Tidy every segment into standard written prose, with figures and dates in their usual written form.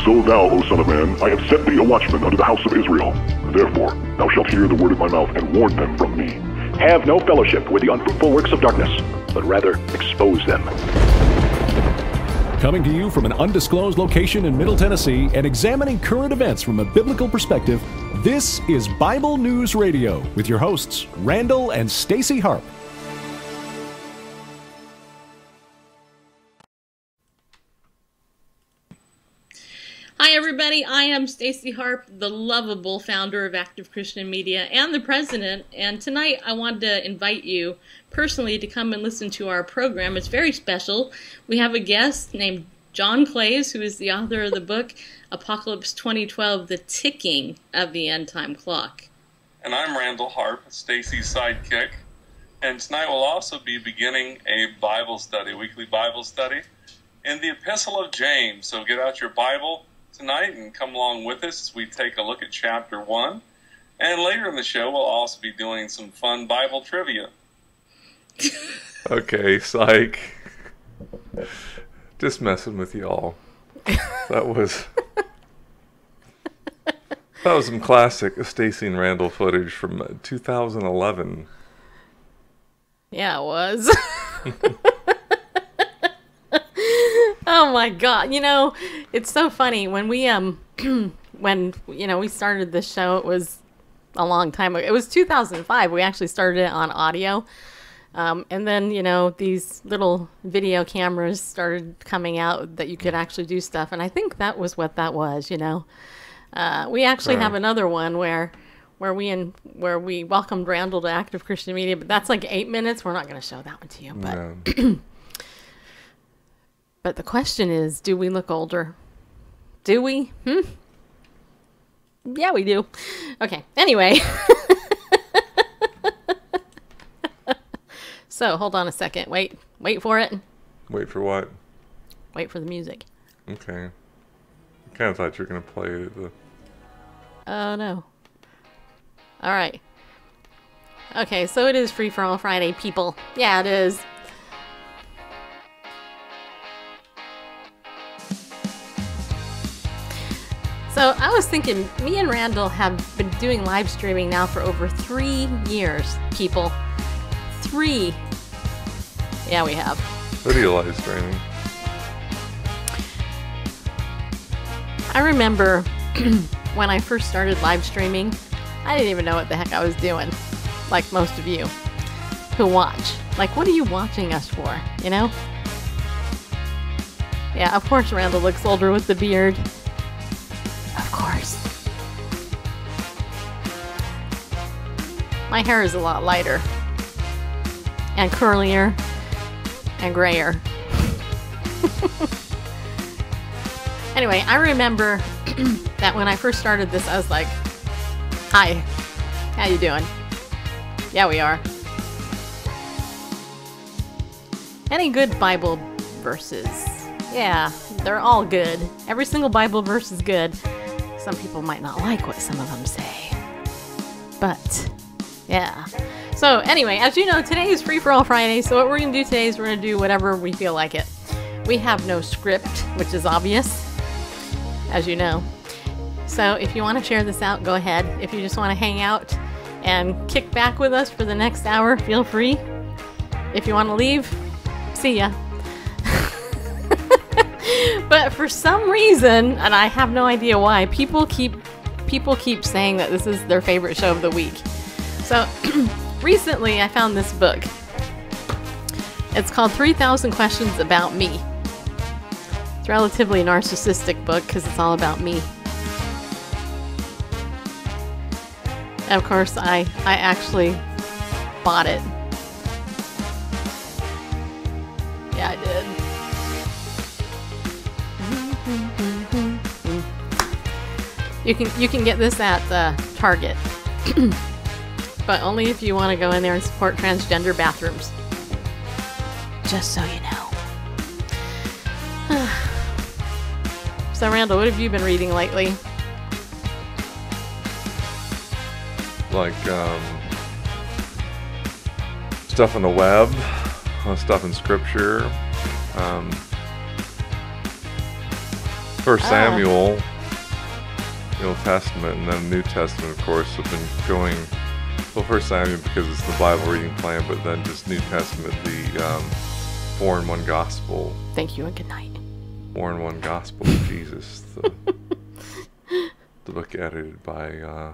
So thou, O son of man, I have set thee a watchman unto the house of Israel. Therefore, thou shalt hear the word of my mouth, and warn them from me. Have no fellowship with the unfruitful works of darkness, but rather expose them. Coming to you from an undisclosed location in Middle Tennessee and examining current events from a biblical perspective, this is Bible News Radio with your hosts, Randall and Stacy Harp. Hi everybody, I am Stacy Harp, the lovable founder of Active Christian Media and the president, and tonight I wanted to invite you personally to come and listen to our program. It's very special. We have a guest named John Clays, who is the author of the book Apocalypse 2012, The Ticking of the End Time Clock. And I'm Randall Harp, Stacy's sidekick, and tonight we'll also be beginning a Bible study, weekly Bible study, in the Epistle of James. So get out your Bible tonight and come along with us as we take a look at chapter 1. And later in the show, we'll also be doing some fun Bible trivia. Okay, psych. Just messing with y'all. That was some classic Stacy and Randall footage from 2011. Yeah, it was. Oh my God! You know, it's so funny when we we started this show. It was a long time ago. It was 2005. We actually started it on audio, and then these little video cameras started coming out that you could actually do stuff. And I think that was what that was. We actually have another one where we welcomed Randall to Active Christian Media, but that's like 8 minutes. We're not going to show that one to you, but. No. But the question is, do we look older? Do we? Yeah, we do. Okay, anyway. So, hold on a second. Wait for it. Wait for what? Wait for the music. Okay. I kind of thought you were going to play the... Oh, no. All right. Okay, so it is Free For All Friday, people. Yeah, it is. So I was thinking, me and Randall have been doing live streaming now for over 3 years, people. 3. Yeah, we have. Video live streaming. I remember when I first started live streaming, I didn't even know what the heck I was doing, like most of you who watch. Like, what are you watching us for, Yeah, of course Randall looks older with the beard. Of course. My hair is a lot lighter and curlier and grayer. Anyway, I remember that when I first started this, I was like, "Hi, how you doing?" Yeah, we are. Any good Bible verses? Yeah, they're all good. Every single Bible verse is good. Some people might not like what some of them say. But, yeah. So, anyway, as you know, today is Free For All Friday, so what we're going to do today is we're going to do whatever we feel like it. We have no script, which is obvious, as you know. So, if you want to share this out, go ahead. If you just want to hang out and kick back with us for the next hour, feel free. If you want to leave, see ya. But for some reason, and I have no idea why, people keep saying that this is their favorite show of the week. So recently I found this book. It's called 3,000 Questions About Me. It's a relatively narcissistic book because it's all about me. And of course I actually bought it. Yeah, I did. You can get this at Target, but only if you want to go in there and support transgender bathrooms. Just so you know. So Randall, what have you been reading lately? Like, stuff on the web, stuff in scripture, First Samuel, the Old Testament, and then New Testament, of course, have been going. Well, First Samuel because it's the Bible reading plan, but then just New Testament, the 4 in 1 Gospel. Thank you and good night. 4 in 1 Gospel of Jesus, the book edited by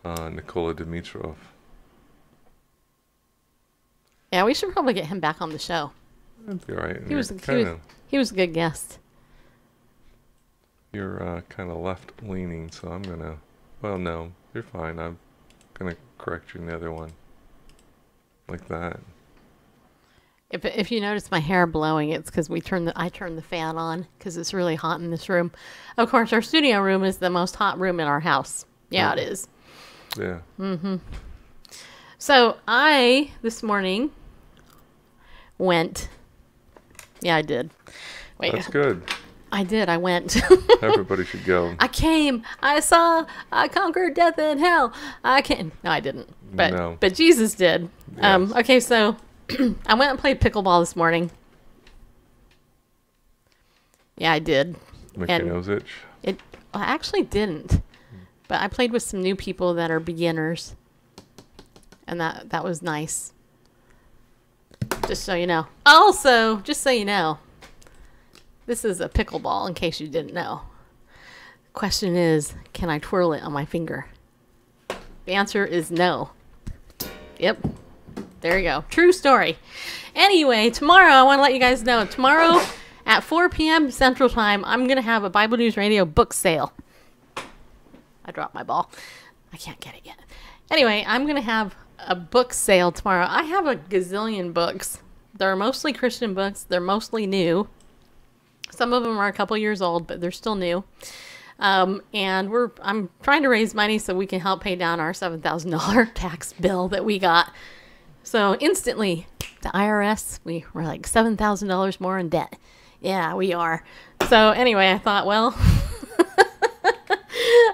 Nikola Dimitrov. Yeah, we should probably get him back on the show. That'd be all right. He was a good guest. You're kind of left-leaning, so I'm gonna. Well, no, you're fine. I'm gonna correct you in the other one, like that. If you notice my hair blowing, it's because I turned the fan on because it's really hot in this room. Of course, our studio room is the most hot room in our house. Yeah, it is. Yeah. Mm-hmm. So I this morning went. Yeah, I did. Wait. That's good. I did. I went. Everybody should go. I came. I saw. I conquered death and hell. I came. No, I didn't. But Jesus did. Yes. Okay, so I went and played pickleball this morning. Yeah, I did. Make your nose itch? I actually didn't. But I played with some new people that are beginners. And that was nice. Just so you know. Also, just so you know, this is a pickleball, in case you didn't know. The question is, can I twirl it on my finger? The answer is no. Yep. There you go. True story. Anyway, tomorrow, I want to let you guys know, tomorrow at 4 p.m. Central Time, I'm going to have a Bible News Radio book sale. I dropped my ball. I can't get it yet. Anyway, I'm going to have a book sale tomorrow. I have a gazillion books. They're mostly Christian books. They're mostly new. Some of them are a couple years old, but they're still new. And I'm trying to raise money so we can help pay down our $7,000 tax bill that we got. So instantly, the IRS, we're like $7,000 more in debt. Yeah, we are. So anyway, I thought, well,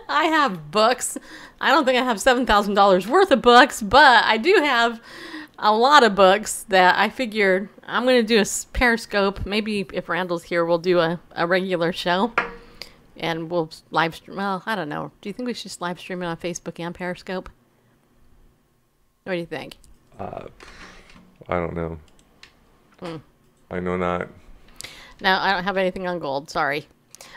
I have books. I don't think I have $7,000 worth of books, but I do have a lot of books that I figured I'm going to do a Periscope. Maybe if Randall's here, we'll do a regular show. And we'll live stream. Well, I don't know. Do you think we should live stream it on Facebook and Periscope? What do you think? I don't know. I know not. No, I don't have anything on gold. Sorry.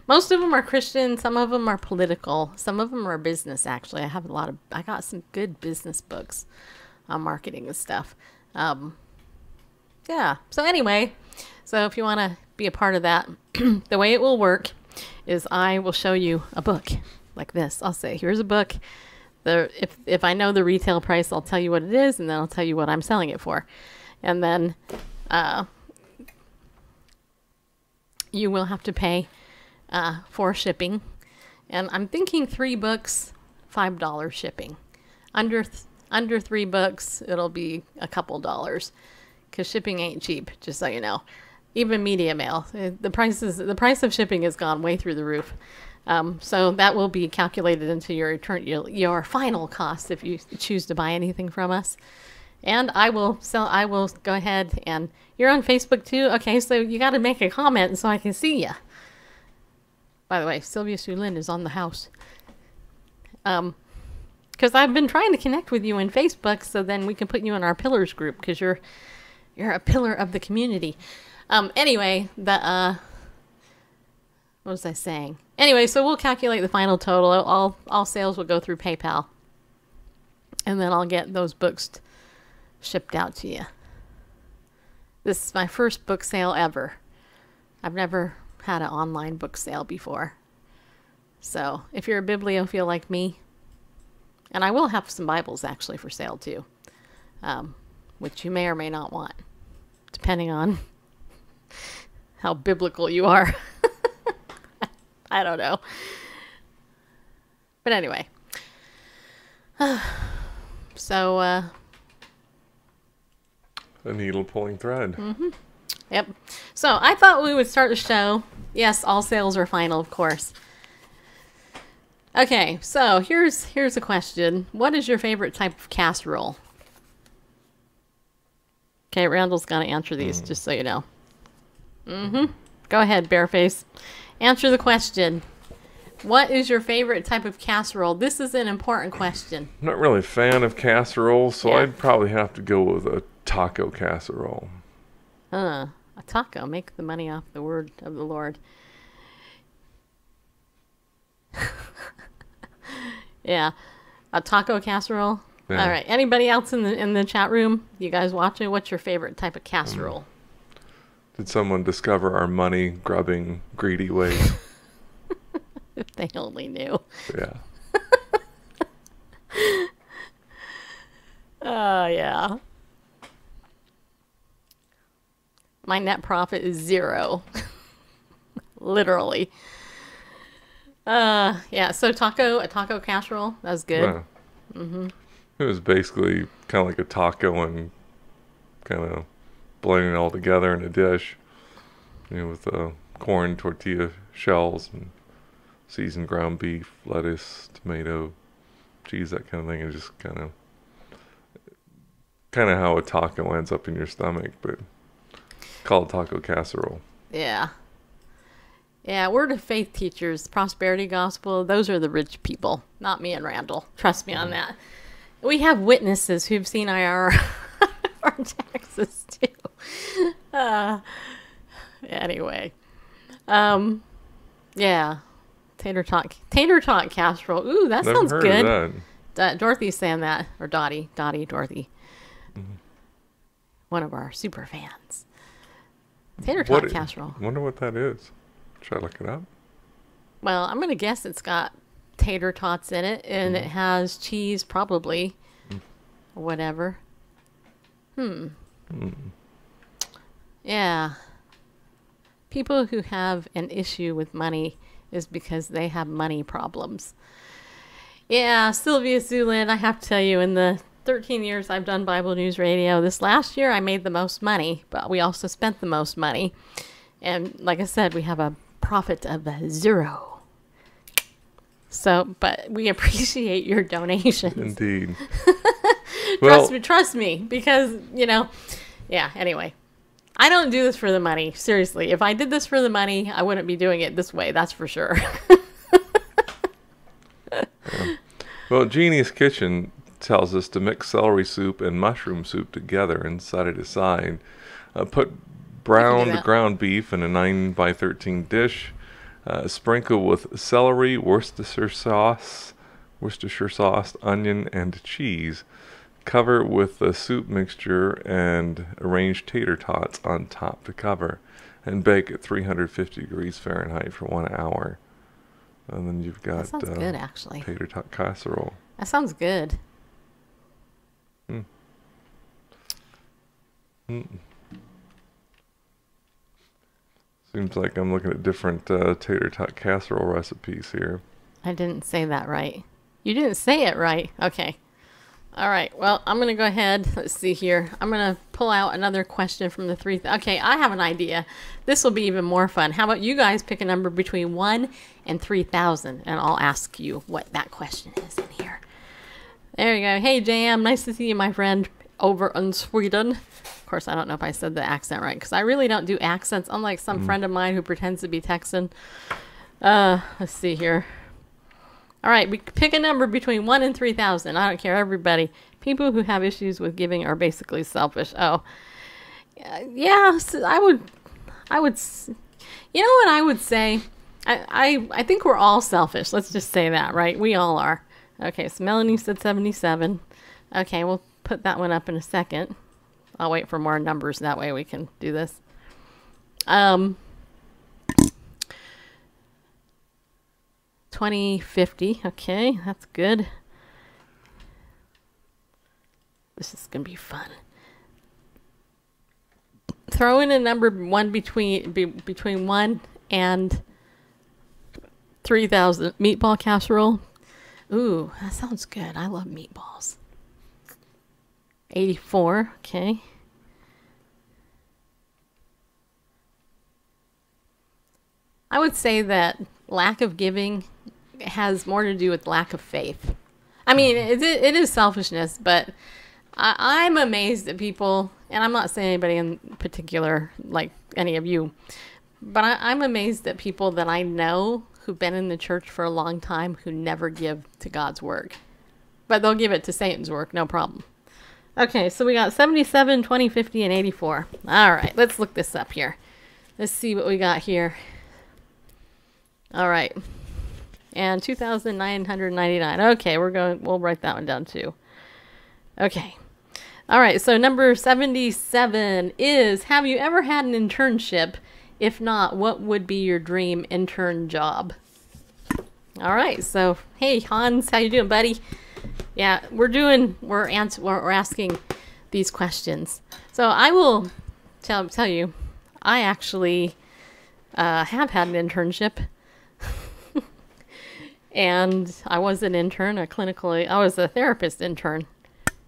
Most of them are Christian. Some of them are political. Some of them are business, actually. I got some good business books on marketing and stuff. Yeah. So anyway, so if you want to be a part of that, the way it will work is I will show you a book like this. I'll say, here's a book. If I know the retail price, I'll tell you what it is, and then I'll tell you what I'm selling it for. And then you will have to pay for shipping. And I'm thinking 3 books, $5 shipping. Under 3 books, it'll be a couple dollars, because shipping ain't cheap, just so you know. Even media mail, the price of shipping has gone way through the roof. So that will be calculated into your final cost if you choose to buy anything from us. And I will go ahead, and you're on Facebook too. Okay, so you got to make a comment so I can see you. By the way, Sylvia Sue Lynn is on the house. Because I've been trying to connect with you in Facebook, so then we can put you in our Pillars group, because you're a pillar of the community. Anyway, what was I saying? Anyway, so we'll calculate the final total. All sales will go through PayPal. And then I'll get those books shipped out to you. This is my first book sale ever. I've never had an online book sale before. So if you're a bibliophile like me, and I will have some Bibles actually for sale too, which you may or may not want, depending on how biblical you are. I don't know. But anyway. So, a needle pulling thread. Mm-hmm. Yep. So I thought we would start the show. Yes, all sales are final, of course. Okay, so here's a question. What is your favorite type of casserole? Okay, Randall's got to answer these, just so you know. Mm-hmm. Go ahead, Bareface. Answer the question. What is your favorite type of casserole? This is an important question. I'm not really a fan of casserole, so Yeah. I'd probably have to go with a taco casserole. A taco. Make the money off the word of the Lord. Yeah. A taco casserole. Yeah. All right. Anybody else in the chat room? You guys watching? What's your favorite type of casserole? Did someone discover our money grubbing greedy ways? If they only knew. Yeah. Oh, yeah. My net profit is 0. Literally. Yeah, so a taco casserole, that was good. Yeah. It was basically kind of like a taco and kind of blending it all together in a dish, with corn tortilla shells and seasoned ground beef, lettuce, tomato, cheese, that kind of thing, and just kind of how a taco ends up in your stomach, but called taco casserole. Yeah. Yeah, word of faith teachers, prosperity gospel, those are the rich people, not me and Randall. Trust me on that. We have witnesses who've seen our taxes too. Anyway. Yeah. Tater tot casserole. Ooh, that Never sounds heard good. of that. Dorothy's saying that, or Dorothy. One of our super fans. Tater tot casserole. Wonder what that is. Should I look it up? Well, I'm going to guess it's got tater tots in it, and it has cheese, probably, or whatever. Yeah. People who have an issue with money is because they have money problems. Yeah, Sylvia Zulin, I have to tell you, in the 13 years I've done Bible News Radio, this last year I made the most money, but we also spent the most money. And like I said, we have a profit of 0. So, but we appreciate your donations. Indeed. Trust me, because, yeah, anyway. I don't do this for the money. Seriously, if I did this for the money, I wouldn't be doing it this way, that's for sure. Well, Jeannie's Kitchen tells us to mix celery soup and mushroom soup together and set it aside. Put browned ground beef in a 9x13 dish. Sprinkle with celery, Worcestershire sauce, onion, and cheese. Cover with the soup mixture and arrange tater tots on top to cover. And bake at 350 degrees Fahrenheit for 1 hour. And then you've got that sounds good, actually. Tater tot casserole. That sounds good. Seems like I'm looking at different tater tot casserole recipes here. I didn't say that right. You didn't say it right. Okay. All right. Well, I'm going to go ahead. Let's see here. I'm going to pull out another question from the 3. Okay, I have an idea. This will be even more fun. How about you guys pick a number between 1 and 3,000, and I'll ask you what that question is in here. There you go. Hey, JM. Nice to see you, my friend, over in Sweden. Of course, I don't know if I said the accent right, because I really don't do accents, unlike some friend of mine who pretends to be Texan. Let's see here. All right, we pick a number between 1 and 3,000. I don't care, everybody. People who have issues with giving are basically selfish. Oh, yeah, I would, you know what I would say? I think we're all selfish. Let's just say that, right? We all are. Okay, so Melanie said 77. Okay, we'll put that one up in a second. I'll wait for more numbers. That way we can do this. 2050. Okay, that's good. This is going to be fun. Throw in a number between 1 and 3,000. Meatball casserole. Ooh, that sounds good. I love meatballs. 84. Okay. I would say that lack of giving has more to do with lack of faith. I mean, it is selfishness, but I'm amazed at people, and I'm not saying anybody in particular, like any of you, But I'm amazed at people that I know who've been in the church for a long time who never give to God's work. But they'll give it to Satan's work, no problem. Okay, so we got 77, 20, 50, and 84. All right, let's look this up here. Let's see what we got here. All right. And 2,999. Okay, we'll write that one down too. Okay. All right, so number 77 is, have you ever had an internship? If not, what would be your dream intern job? All right, so hey Hans, how you doing, buddy? Yeah, we're asking these questions. So I will tell you, I actually have had an internship. And I was an intern, I was a therapist intern.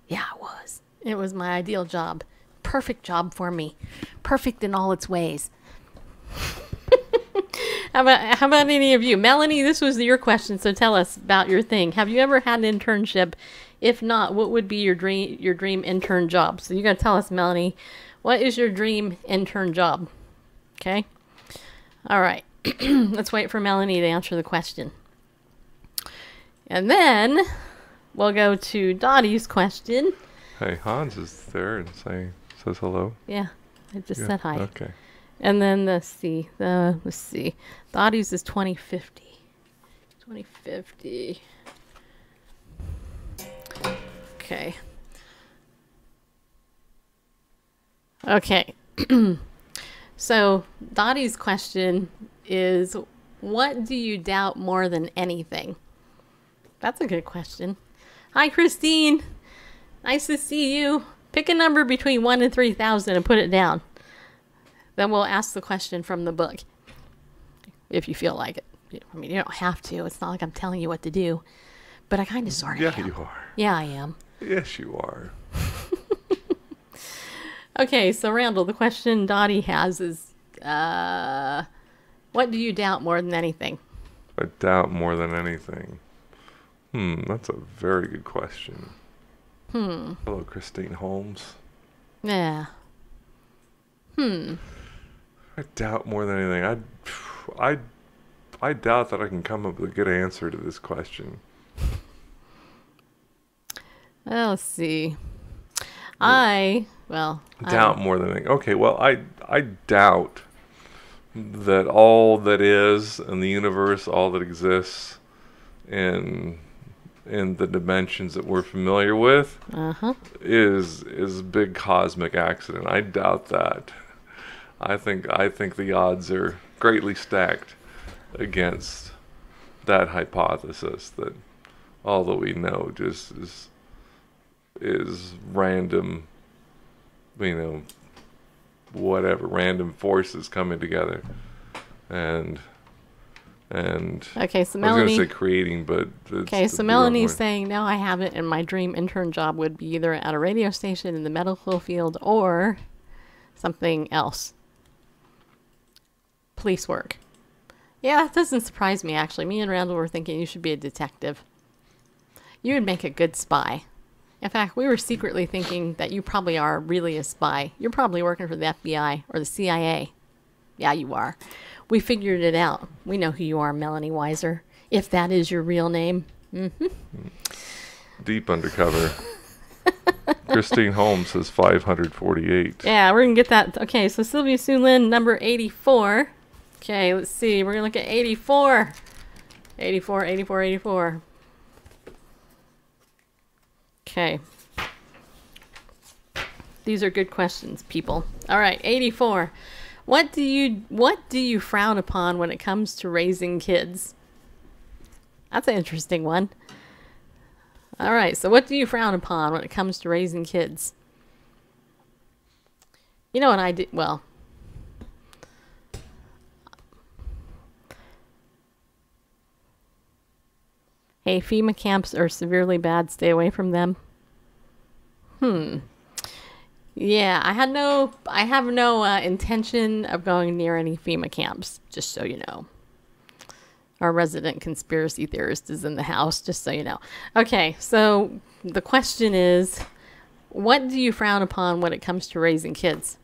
Yeah, I was. It was my ideal job. Perfect job for me. Perfect in all its ways. How about any of you? Melanie, this was your question, so tell us about your thing. Have you ever had an internship? If not, what would be your dream intern job? So you got to tell us, Melanie, what is your dream intern job? Okay? All right. Let's wait for Melanie to answer the question. And then we'll go to Dottie's question. Hey, Hans is there and says hello. Yeah, I just said hi. Okay. And then let's see. Dottie's is 2050. 2050. Okay. Okay. So Dottie's question is, what do you doubt more than anything? That's a good question. Hi, Christine. Nice to see you. Pick a number between 1 and 3,000 and put it down. Then we'll ask the question from the book, if you feel like it. I mean, you don't have to. It's not like I'm telling you what to do. But I kind of sort of am. Yeah, you are. Yeah, I am. Yes, you are. Okay, so Randall, the question Dottie has is, what do you doubt more than anything? I doubt more than anything. That's a very good question. Hello, Christine Holmes. Yeah. I doubt more than anything. I doubt that I can come up with a good answer to this question. Well, let's see. Doubt more than anything. Okay, well, I doubt that all that is in the universe, all that exists in the dimensions that we're familiar with, is a big cosmic accident. I doubt that. I think the odds are greatly stacked against that hypothesis that all that we know just is random, random forces coming together, and okay, so I was Melanie, going to say creating, but okay, so Melanie's saying no, I haven't, and my dream intern job would be either at a radio station in the medical field or something else. Police work. Yeah, that doesn't surprise me, actually. Me and Randall were thinking you should be a detective. You would make a good spy. In fact, we were secretly thinking that you probably are really a spy. You're probably working for the FBI or the CIA. Yeah, you are. We figured it out. We know who you are, Melanie Weiser, if that is your real name. Deep undercover. Christine Holmes says 548. Yeah, we're going to get that. Okay, so Sylvia Sue Lynn, number 84. Okay, let's see. We're going to look at 84. 84. Okay. These are good questions, people. All right, 84. What do you frown upon when it comes to raising kids? That's an interesting one. All right, so what do you frown upon when it comes to raising kids? You know what I do? Well, hey, FEMA camps are severely bad. Stay away from them. Yeah, I have no intention of going near any FEMA camps, just so you know. Our resident conspiracy theorist is in the house, just so you know. Okay, so the question is, what do you frown upon when it comes to raising kids?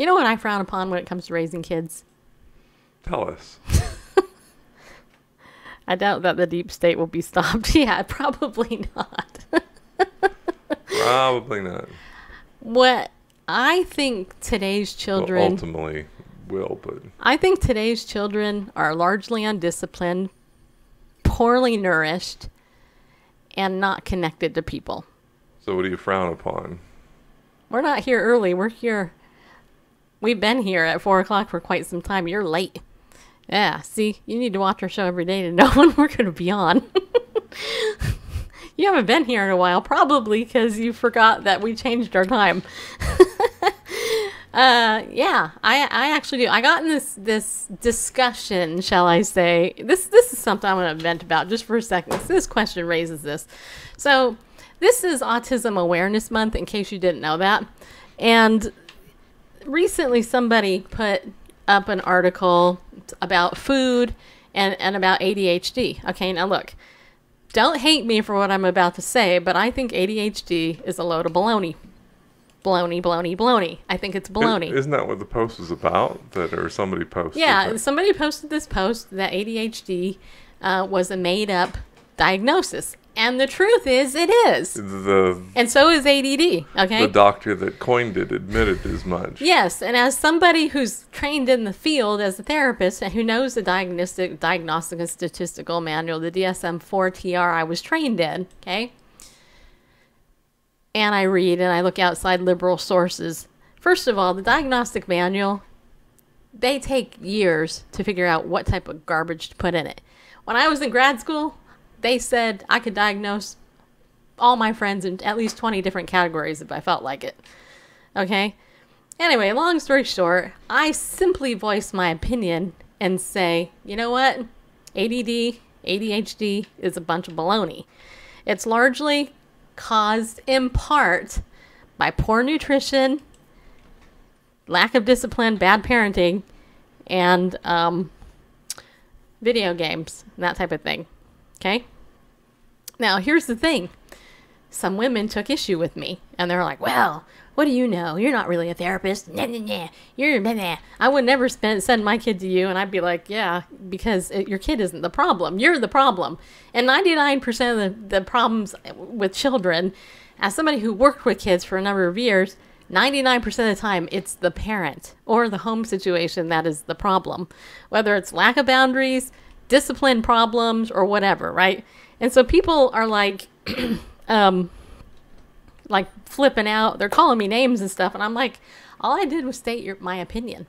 You know what I frown upon when it comes to raising kids? Tell us. I doubt that the deep state will be stopped. Yeah, probably not. Probably not. What I think today's children... Well, ultimately will, but... I think today's children are largely undisciplined, poorly nourished, and not connected to people. So what do you frown upon? We're not here early. We're here. We've been here at 4 o'clock for quite some time. You're late. Yeah, see, you need to watch our show every day to know when we're going to be on. You haven't been here in a while, probably because you forgot that we changed our time. Yeah, I actually do. I got in this discussion, shall I say. This is something I'm going to vent about just for a second. So this question raises this. So this is Autism Awareness Month, in case you didn't know that. And recently somebody put up an article about food and about ADHD. Okay, now look. Don't hate me for what I'm about to say, but I think ADHD is a load of baloney. Baloney, baloney, baloney. I think it's baloney. Isn't that what the post was about? Or somebody posted? Yeah, somebody posted this post that ADHD was a made-up diagnosis. And the truth is, it is. And so is ADD, okay? The doctor that coined it admitted as much. Yes, and as somebody who's trained in the field as a therapist and who knows the Diagnostic and Statistical Manual, the DSM-4 TR I was trained in, okay? And I read and I look outside liberal sources. First of all, the Diagnostic Manual, they take years to figure out what type of garbage to put in it. When I was in grad school, they said I could diagnose all my friends in at least 20 different categories if I felt like it. Okay? Anyway, long story short, I simply voice my opinion and say, you know what? ADD, ADHD is a bunch of baloney. It's largely caused in part by poor nutrition, lack of discipline, bad parenting, and video games, and that type of thing. Okay? Now, here's the thing. Some women took issue with me, and they're like, well, what do you know? You're not really a therapist. Nah, nah, nah. You're nah, nah. I would never send my kid to you, and I'd be like, yeah, because your kid isn't the problem. You're the problem. And 99% of the problems with children, as somebody who worked with kids for a number of years, 99% of the time, it's the parent or the home situation that is the problem. Whether it's lack of boundaries, discipline problems, or whatever, right? And so people are like, like flipping out. They're calling me names and stuff, and I'm like, all I did was state my opinion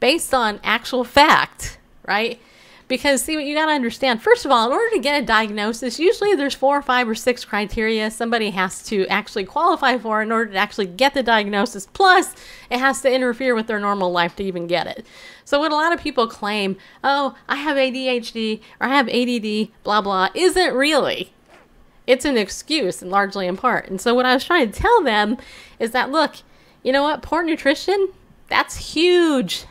based on actual fact, right? Because see, what you got to understand, first of all, in order to get a diagnosis, usually there's 4 or 5 or 6 criteria somebody has to actually qualify for in order to actually get the diagnosis. Plus, it has to interfere with their normal life to even get it. So what a lot of people claim, oh, I have ADHD or I have ADD, blah, blah, isn't really. It's an excuse, and largely in part. And so what I was trying to tell them is that, look, you know what? Poor nutrition, that's huge.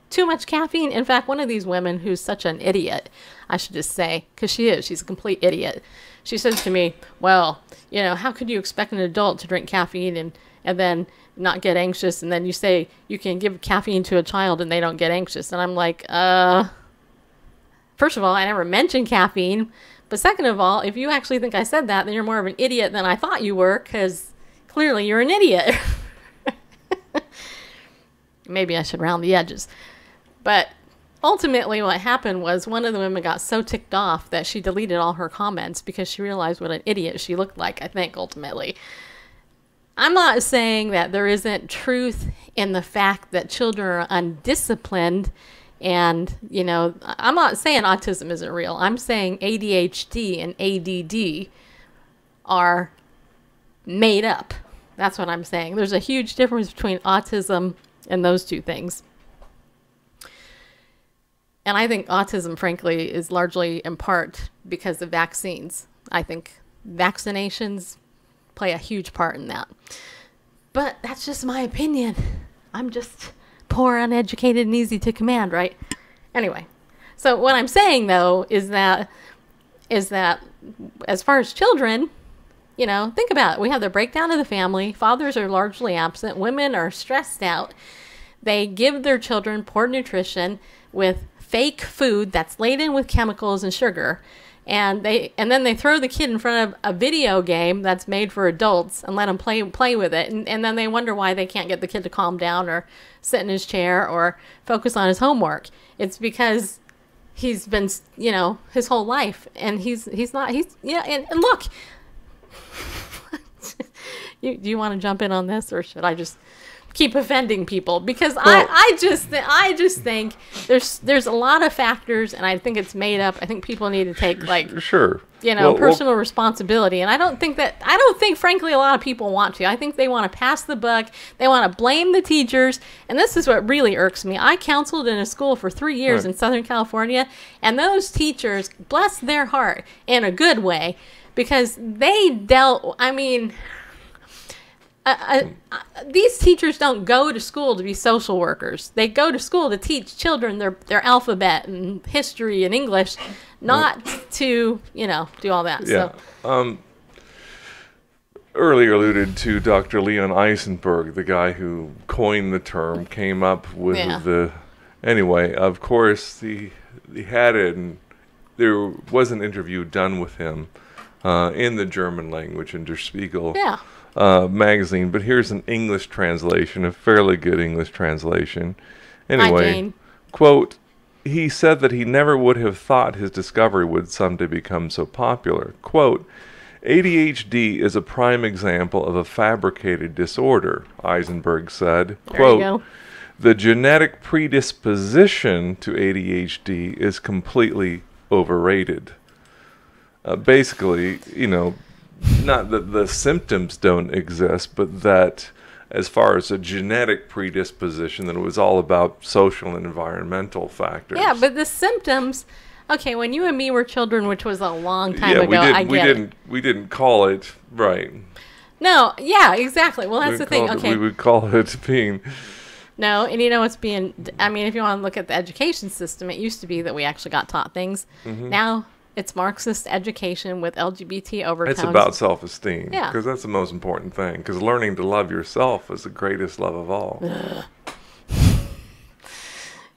Too much caffeine. In fact, one of these women who's such an idiot, I should just say, because she's a complete idiot. She says to me, well, you know, how could you expect an adult to drink caffeine and then not get anxious? And then you say you can give caffeine to a child and they don't get anxious. And I'm like, first of all, I never mentioned caffeine. But second of all, if you actually think I said that, then you're more of an idiot than I thought you were, because clearly you're an idiot. Maybe I should round the edges. But ultimately what happened was one of the women got so ticked off that she deleted all her comments because she realized what an idiot she looked like, I think, ultimately. I'm not saying that there isn't truth in the fact that children are undisciplined and, you know, I'm not saying autism isn't real. I'm saying ADHD and ADD are made up. That's what I'm saying. There's a huge difference between autism and those two things. And I think autism, frankly, is largely in part because of vaccines. I think vaccinations play a huge part in that. But that's just my opinion. I'm just poor, uneducated, and easy to command, right? Anyway, so what I'm saying, though, is that as far as children, you know, think about it. We have the breakdown of the family. Fathers are largely absent. Women are stressed out. they give their children poor nutrition with fake food that's laden with chemicals and sugar. And then they throw the kid in front of a video game that's made for adults and let them play with it. And then they wonder why they can't get the kid to calm down or sit in his chair or focus on his homework. It's because he's been, his whole life, and he's not, and look, do you want to jump in on this, or should I just keep offending people? Because I just think there's a lot of factors, and I think it's made up. I think people need to take personal responsibility, and I don't think frankly a lot of people want to. I think they want to pass the buck. They want to blame the teachers, and this is what really irks me. I counseled in a school for 3 years in Southern California, and those teachers, bless their heart in a good way, because they dealt, these teachers don't go to school to be social workers. They go to school to teach children their alphabet and history and English, not to, do all that. Yeah. So. Earlier alluded to Dr. Leon Eisenberg, the guy who coined the term, came up with the... Anyway, of course, he had it, and there was an interview done with him in the German language in Der Spiegel. Yeah. Magazine, but here's an English translation, a fairly good English translation. Anyway, quote, he said that he never would have thought his discovery would someday become so popular. Quote, ADHD is a prime example of a fabricated disorder, Eisenberg said. Quote, the genetic predisposition to ADHD is completely overrated. Basically, not that the symptoms don't exist, but that as far as a genetic predisposition, that it was all about social and environmental factors. Yeah, but the symptoms, okay, when you and me were children, which was a long time ago, we didn't call it, right. No, yeah, exactly. Well, that's the thing. Okay. We would call it being... No, and it's being, if you want to look at the education system, it used to be that we actually got taught things. Mm-hmm. Now... it's Marxist education with LGBT overtones. It's about self-esteem. Yeah. Because that's the most important thing. Because learning to love yourself is the greatest love of all.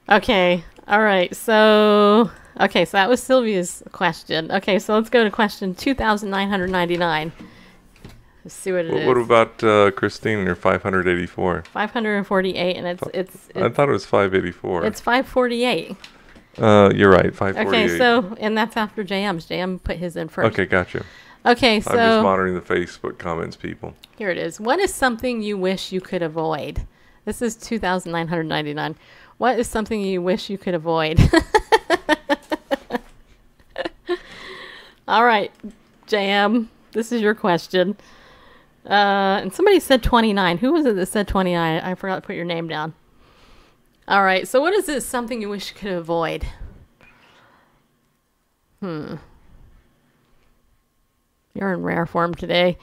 Okay. All right. So that was Sylvia's question. Okay, so let's go to question 2,999. Let's see what it is. What about Christine and her 584? 548, and it's I thought it was 584. It's 548. You're right, 548. Okay, so, and that's after JM's. JM put his in first. Okay, gotcha. Okay, so... I'm just monitoring the Facebook comments, people. Here it is. What is something you wish you could avoid? This is 2,999. What is something you wish you could avoid? All right, JM, this is your question. And somebody said 29. Who was it that said 29? I forgot to put your name down. All right, so what is this something you wish you could avoid? You're in rare form today.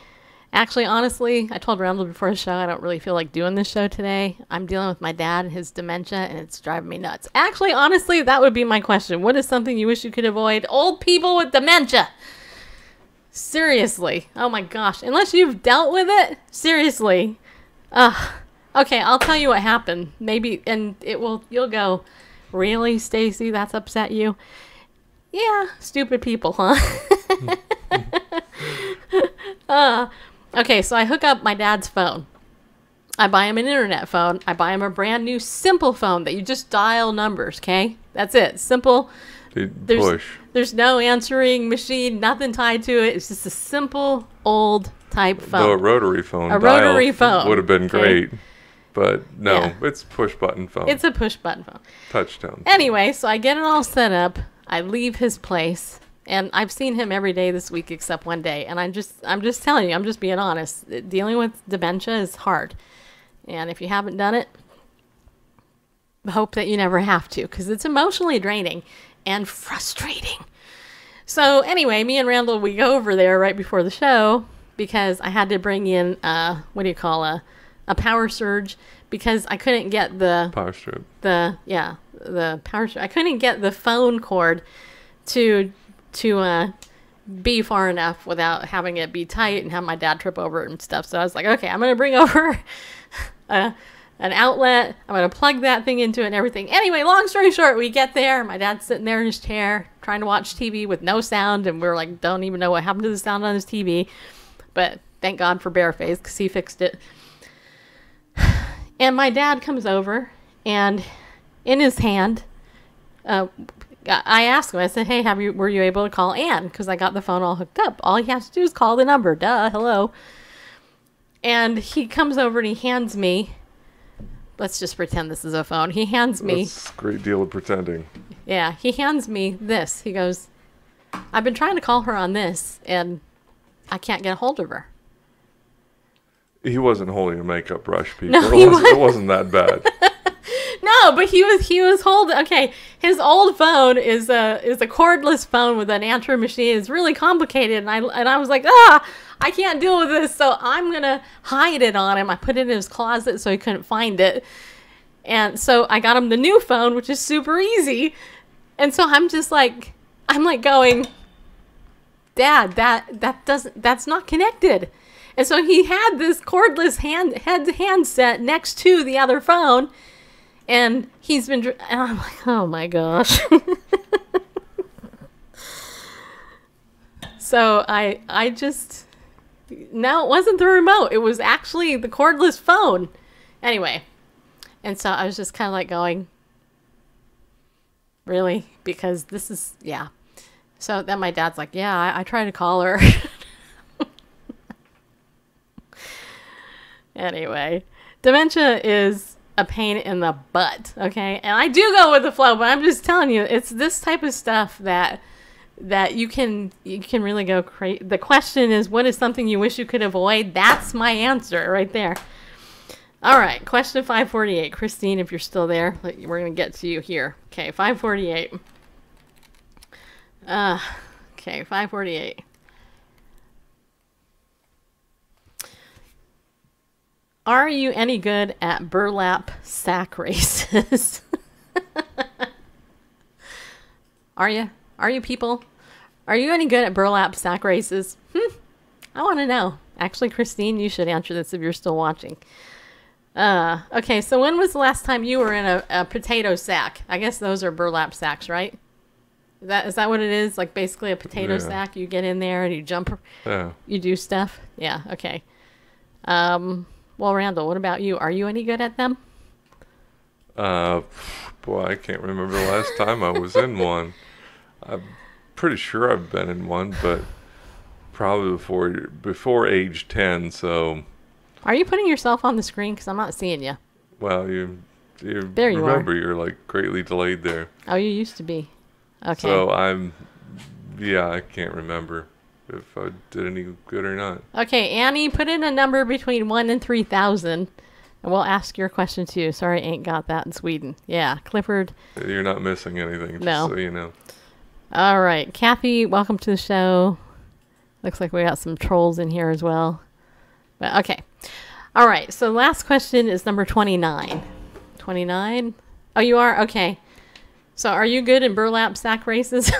Actually, honestly, I told Randall before the show I don't really feel like doing this show today. I'm dealing with my dad and his dementia, and it's driving me nuts. Actually, honestly, that would be my question. What is something you wish you could avoid? Old people with dementia. Seriously. Oh my gosh. Unless you've dealt with it. Seriously. Okay, I'll tell you what happened. Maybe, and you'll go, really, Stacy? That's upset you? Yeah, stupid people, huh? Okay, so I hook up my dad's phone. I buy him an internet phone. I buy him a brand new simple phone that you just dial numbers, okay? That's it. Simple. There's no answering machine, nothing tied to it. It's just a simple, old type phone. Though a rotary phone. Would have been great. But no, It's push button phone. It's a push button phone. Touchdown. Anyway, so I get it all set up. I leave his place, and I've seen him every day this week except one day. And I'm just telling you, I'm just being honest. Dealing with dementia is hard, and if you haven't done it, hope that you never have to, because it's emotionally draining and frustrating. So anyway, me and Randall, we go over there right before the show because I had to bring in a power surge, because I couldn't get the power strip. The power strip. I couldn't get the phone cord to be far enough without having it be tight and have my dad trip over it and stuff. So I was like, okay, I'm gonna bring over a an outlet. I'm going to plug that thing into it and everything. Anyway, long story short, we get there. My dad's sitting there in his chair trying to watch TV with no sound. And we're like, don't even know what happened to the sound on his TV. But thank God for Bareface because he fixed it. And my dad comes over and in his hand, I asked him, I said, hey, were you able to call Ann? Because I got the phone all hooked up. All he has to do is call the number. Duh, hello. And he comes over and he hands me, let's just pretend this is a phone. He hands me. That's a great deal of pretending. Yeah, he hands me this. He goes, I've been trying to call her on this, and I can't get a hold of her. He wasn't holding a makeup brush, people. No, It wasn't that bad. No, but he was holding. Okay, his old phone is a cordless phone with an answering machine. It's really complicated, and I was like, I can't deal with this, so I'm gonna hide it on him. I put it in his closet so he couldn't find it, and so I got him the new phone, which is super easy. And so I'm going, Dad, that's not connected. And so he had this cordless handset next to the other phone. And he's been, and I'm like, oh my gosh. So I just, no, it wasn't the remote. It was actually the cordless phone. Anyway. And so I was just kind of like going, really? Because this is, yeah. So then my dad's like, yeah, I tried to call her. Anyway, dementia is a pain in the butt, okay? And I do go with the flow, but I'm just telling you, it's this type of stuff that you can really go crazy. The question is, what is something you wish you could avoid? That's my answer right there. All right, question 548. Christine, if you're still there, we're going to get to you here. Okay, 548. Okay, 548. Are you any good at burlap sack races? Are you? Are you people? Are you any good at burlap sack races? I want to know. Actually, Christine, you should answer this if you're still watching. Okay, so when was the last time you were in a potato sack? I guess those are burlap sacks, right? Is that what it is? Like basically a potato sack? You get in there and you jump. Yeah. You do stuff? Yeah, okay. Well, Randall, what about you? Are you any good at them? Boy, I can't remember the last time I was in one. I'm pretty sure I've been in one, but probably before age 10, so... Are you putting yourself on the screen? Because I'm not seeing you. Well, you there you remember are. You're like greatly delayed there. Oh, you used to be. Okay. So I can't remember if I did any good or not. Okay, Annie, put in a number between 1 and 3,000, and we'll ask your question too. Sorry, ain't got that in Sweden. Yeah, Clifford. You're not missing anything, just No. so you know. All right, Kathy, welcome to the show. Looks like we got some trolls in here as well. But okay. All right, so last question is number 29. 29? Oh, you are? Okay. So are you good in burlap sack races?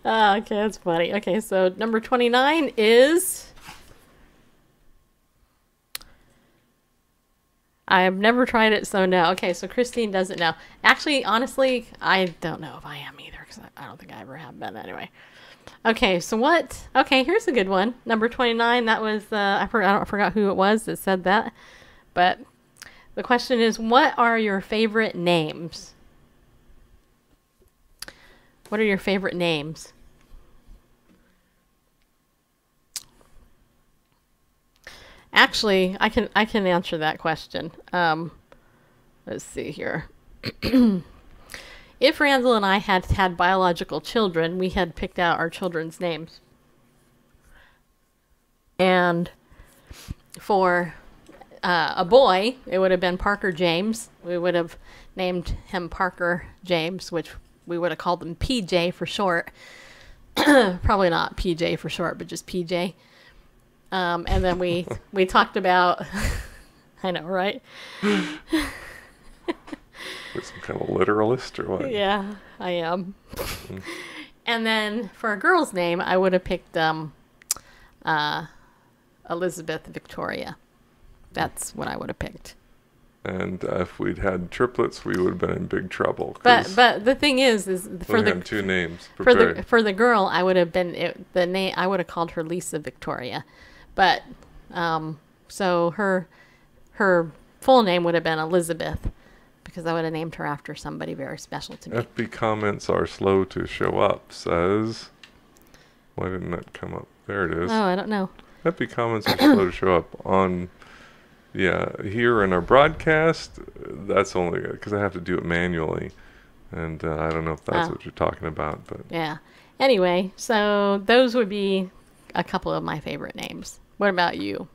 Okay, that's funny. Okay, so number 29 is... I have never tried it, so no. Okay, so Christine doesn't know. Actually, honestly, I don't know if I am either, because I don't think I ever have been anyway. Okay, so what? Okay, here's a good one. Number 29, that was, I forgot who it was that said that. But the question is, what are your favorite names? What are your favorite names? Actually, I can answer that question. Let's see here. If Randall and I had had biological children, we had picked out our children's names. And for a boy, it would have been Parker James. We would have named him Parker James, which we would have called him PJ for short. Probably not PJ for short, but just PJ. And then we talked about, I know, right? Some kind of literalist or what? Yeah, I am. And then for a girl's name, I would have picked Elizabeth Victoria. That's what I would have picked. And if we'd had triplets, we would have been in big trouble. But the thing is for the two names for the girl, I would have been the name. I would have called her Lisa Victoria, but so her full name would have been Elizabeth, because I would have named her after somebody very special to me. FB comments are slow to show up, says. Why didn't that come up? There it is. Oh, I don't know. FB comments are slow to show up on. Yeah, here in our broadcast, that's only because I have to do it manually, and I don't know if that's what you're talking about, but yeah. Anyway, so those would be a couple of my favorite names. What about you?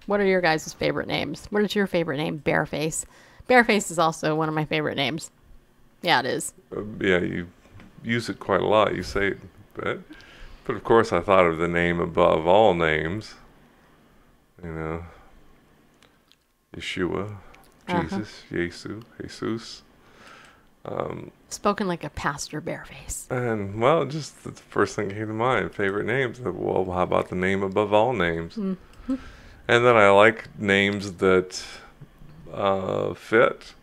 What are your guys' favorite names? What is your favorite name? Bareface. Bareface is also one of my favorite names. Yeah, it is. Yeah, you use it quite a lot. You say it, but of course, I thought of the name above all names. You know. Yeshua, Jesus, Jesus. Spoken like a pastor, Bareface. And, well, just the first thing that came to mind, favorite names. Well, how about the name above all names? Mm-hmm. And then I like names that fit,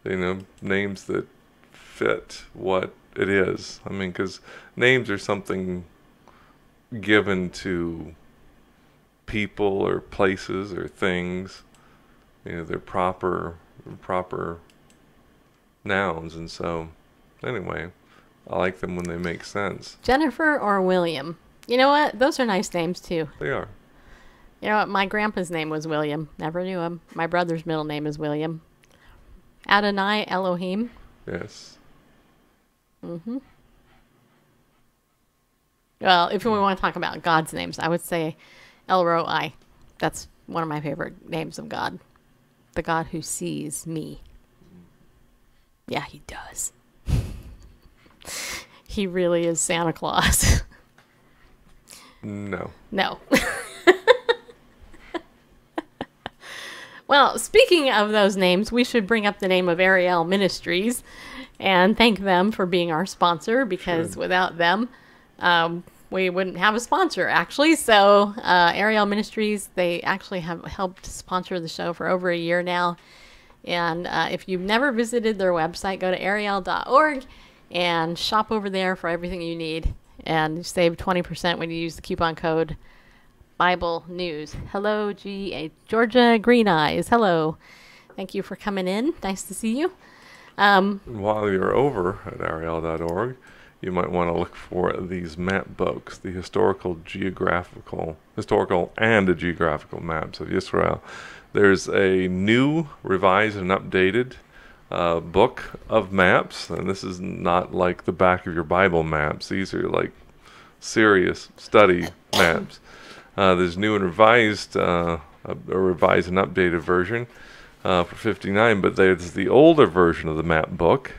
names that fit what it is. I mean, because names are something given to people or places or things. They're proper nouns, and so anyway, I like them when they make sense. Jennifer or William? You know what? Those are nice names too. They are. You know what? My grandpa's name was William. Never knew him. My brother's middle name is William. Adonai Elohim. Yes. Mm-hmm. Well, if we want to talk about God's names, I would say El Roi. That's one of my favorite names of God. The God who sees me. Yeah, he does. He really is Santa Claus. No. Well, speaking of those names, we should bring up the name of Ariel Ministries and thank them for being our sponsor, because without them, we wouldn't have a sponsor, actually. So Ariel Ministries, they actually have helped sponsor the show for over a year now. And if you've never visited their website, go to ariel.org and shop over there for everything you need. And save 20% when you use the coupon code Bible News. Hello, Georgia Green Eyes. Hello. Thank you for coming in. Nice to see you. While you're over at ariel.org, you might want to look for these map books, the historical and geographical maps of Israel. There's a new, revised, and updated book of maps, and this is not like the back of your Bible maps. These are like serious study maps. There's new and revised, a revised and updated version for $59, but there's the older version of the map book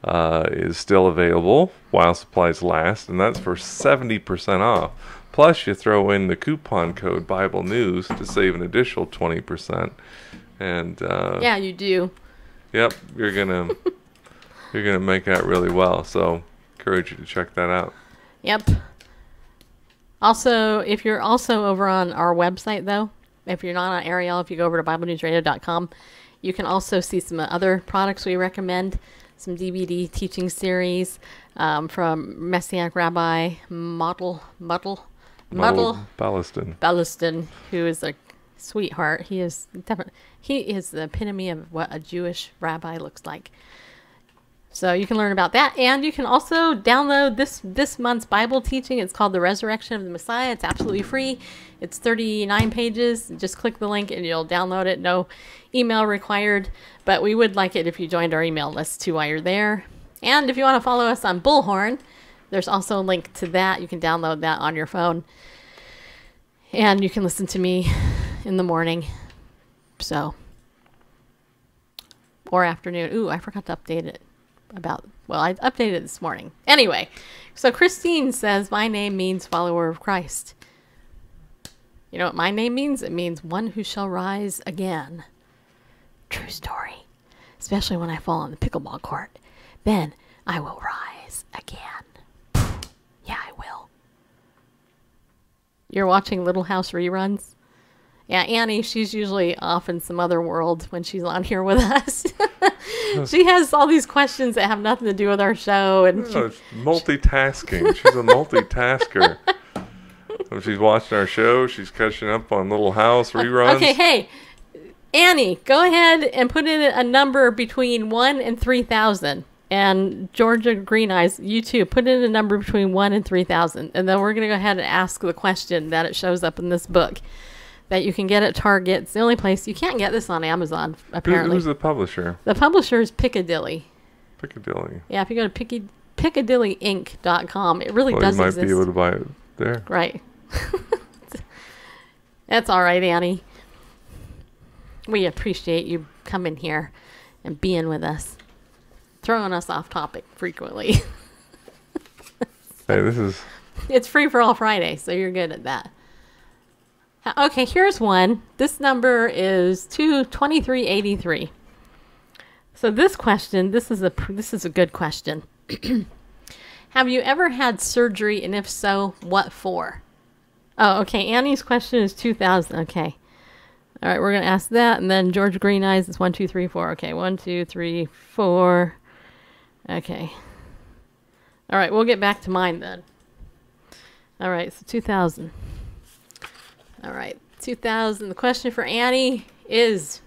is still available while supplies last, and that's for 70% off. Plus, you throw in the coupon code Bible News to save an additional 20%. And yeah, you do. Yep, you're gonna make that really well. So, encourage you to check that out. Yep. Also, if you're also over on our website, though, if you're not on Ariel, if you go over to BibleNewsRadio.com, you can also see some other products we recommend. Some DVD teaching series from Messianic Rabbi Model Ballaston, who is a sweetheart. He is the epitome of what a Jewish rabbi looks like. So you can learn about that, and you can also download this month's Bible teaching. It's called The Resurrection of the Messiah. It's absolutely free. It's 39 pages. Just click the link and you'll download it. No email required, but we would like it if you joined our email list too while you're there. And if you want to follow us on Bullhorn, there's also a link to that. You can download that on your phone, and you can listen to me in the morning, or afternoon. Ooh, I forgot to update it. I updated it this morning. Anyway, so Christine says, my name means follower of Christ. You know what my name means? It means one who shall rise again. True story. Especially when I fall on the pickleball court. Then I will rise again. Yeah, I will. You're watching Little House reruns? Yeah, Annie, she's usually off in some other world when she's on here with us. She has all these questions that have nothing to do with our show. And it's multitasking. She's a multitasker. When she's watching our show, she's catching up on Little House reruns. Okay, hey, Annie, go ahead and put in a number between 1 and 3,000. And Georgia Green Eyes, you too, put in a number between 1 and 3,000. And then we're going to go ahead and ask the question that it shows up in this book that you can get at Target. It's the only place. You can't get this on Amazon, apparently. Who's the publisher? The publisher is Piccadilly. Piccadilly. Yeah, if you go to PiccadillyInc.com, it really does you might exist. be able to buy it there. Right. That's all right, Annie. We appreciate you coming here and being with us, throwing us off topic frequently. Hey, this is... It's Free for All Friday, so you're good at that. Okay, here's one. This number is 2383. So this question, this is a good question. Have you ever had surgery, and if so, what for? Oh, okay. Annie's question is 2,000. Okay. All right, we're going to ask that, and then George Green Eyes is 1, 2, 3, 4. Okay, 1, 2, 3, 4. Okay. All right, we'll get back to mine then. All right, so 2,000. All right, 2,000. The question for Annie is,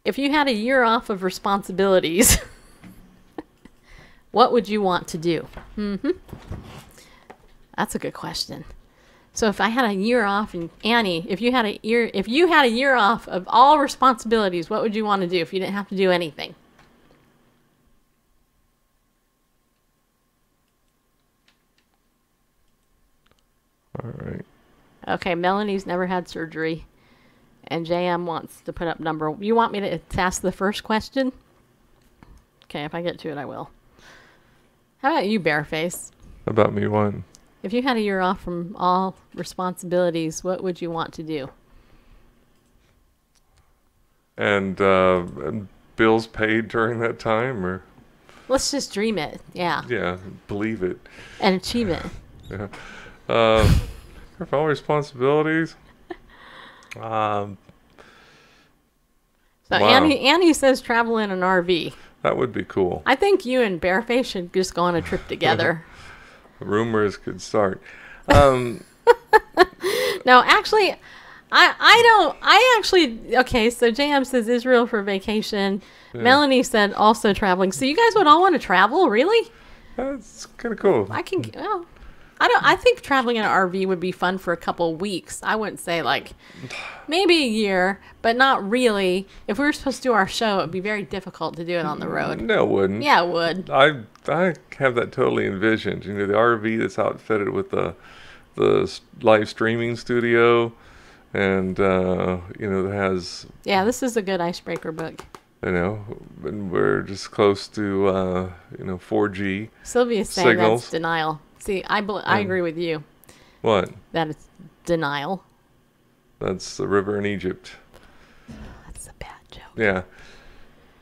if you had a year off of responsibilities, what would you want to do? That's a good question. So if I had a year off, and Annie, if you had a year off of all responsibilities, what would you want to do if you didn't have to do anything? All right. Okay, Melanie's never had surgery, and JM wants to put up number. You want me to ask the first question? Okay, if I get to it, I will. How about you, Bareface? About me, one. If you had a year off from all responsibilities, what would you want to do? And bills paid during that time, or? Let's just dream it. Yeah. Yeah, believe it. And achieve it. Yeah. For all responsibilities. So Wow. Annie says travel in an RV. That would be cool. I think you and Bareface should just go on a trip together. Rumors could start. No, actually, okay, so JM says Israel for vacation. Yeah. Melanie said also traveling. So you guys would all want to travel, really? That's kind of cool. I think traveling in an RV would be fun for a couple weeks. I wouldn't say maybe a year, but not really. If we were supposed to do our show, it would be very difficult to do it on the road. No, it wouldn't. Yeah, it would. I have that totally envisioned. You know, the RV that's outfitted with the live streaming studio, and that has. Yeah, this is a good icebreaker book. And we're just close to 4G. Sylvia's saying signals. That's denial. See, I agree with you. What? That it's denial. That's the river in Egypt. That's a bad joke. Yeah.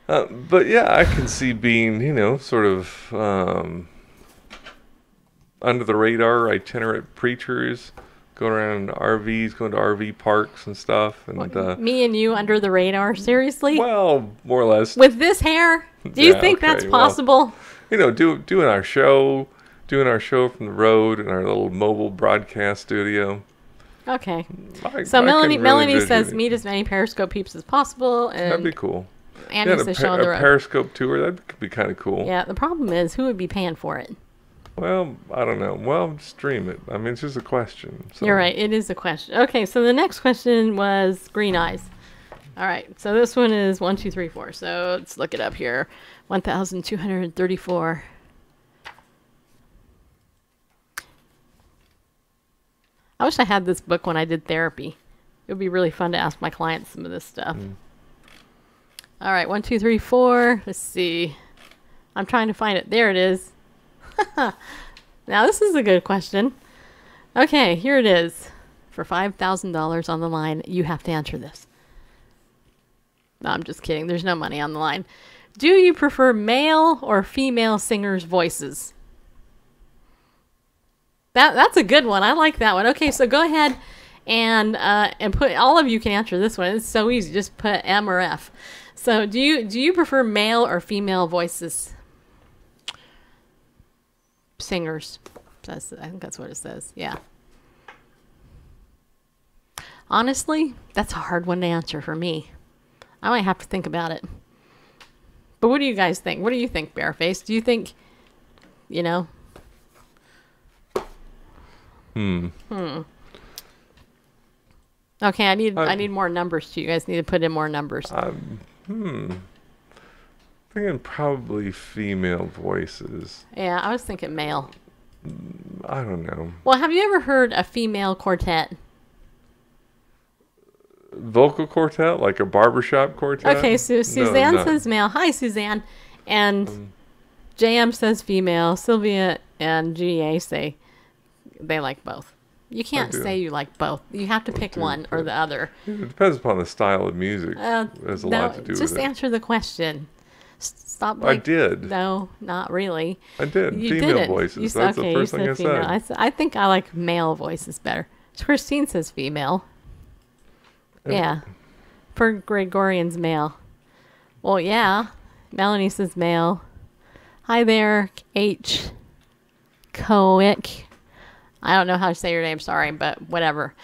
But yeah, I can see being, sort of under the radar itinerant preachers, going around in RVs, going to RV parks and stuff. And me and you under the radar? Seriously? Well, more or less. With this hair? Do you think that's possible? Well, doing our show from the road in our little mobile broadcast studio. Okay. So Melanie says meet as many Periscope peeps as possible. And that'd be cool. Annie says show on the road. A Periscope tour, that could be kind of cool. Yeah, the problem is who would be paying for it? Well, I don't know. Well, stream it. I mean, it's just a question. So. You're right. It is a question. Okay, so the next question was Green Eyes. All right, so this one is 1, 2, 3, 4. So let's look it up here. 1,234. I wish I had this book when I did therapy. It would be really fun to ask my clients some of this stuff. All right, 1, 2, 3, 4. Let's see. I'm trying to find it. There it is. Now, this is a good question. Okay, here it is. For $5,000 on the line, you have to answer this. No, I'm just kidding. There's no money on the line. Do you prefer male or female singers' voices? That's a good one. I like that one. Okay, so go ahead and put, all of you can answer this one. It's so easy. Just put M or F. So do you prefer male or female voices? Singers. I think that's what it says. Yeah. Honestly, that's a hard one to answer for me. I might have to think about it. But what do you guys think? What do you think, Bareface? Do you think, you know? Okay, I need more numbers too. You guys need to put in more numbers. Thinking probably female voices. Yeah, I was thinking male. I don't know. Well, have you ever heard a female quartet? Vocal quartet, like a barbershop quartet? Okay, so Suzanne says male. Hi, Suzanne. And JM says female. Sylvia and GA say they like both. You can't say you like both. You have to pick one or the other. It depends upon the style of music. There's a lot to do with it. Just answer the question. Stop. I did. No, not really. I did. You Female didn't. voices. That's the first thing I said. I think I like male voices better. Christine says female. Yeah. For Gregorian's male. Well, yeah. Melanie says male. Hi there, H. Coic. I don't know how to say your name, sorry, but whatever.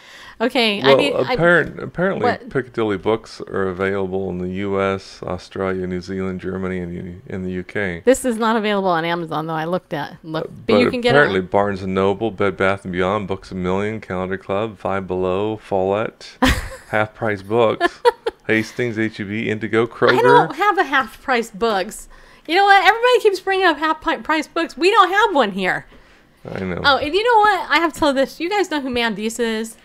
Okay. Well, apparently Piccadilly books are available in the U.S., Australia, New Zealand, Germany, and in the U.K. This is not available on Amazon, though. I looked at but you can get it. Apparently Barnes & Noble, Bed Bath & Beyond, Books A Million, Calendar Club, Five Below, Follett, Half Price Books, Hastings, H-E-B, Indigo, Kroger. I don't have a Half Price Books. You know what? Everybody keeps bringing up Half Price Books. We don't have one here. I know. Oh, and you know what? I have to tell this. You guys know who Mandisa is?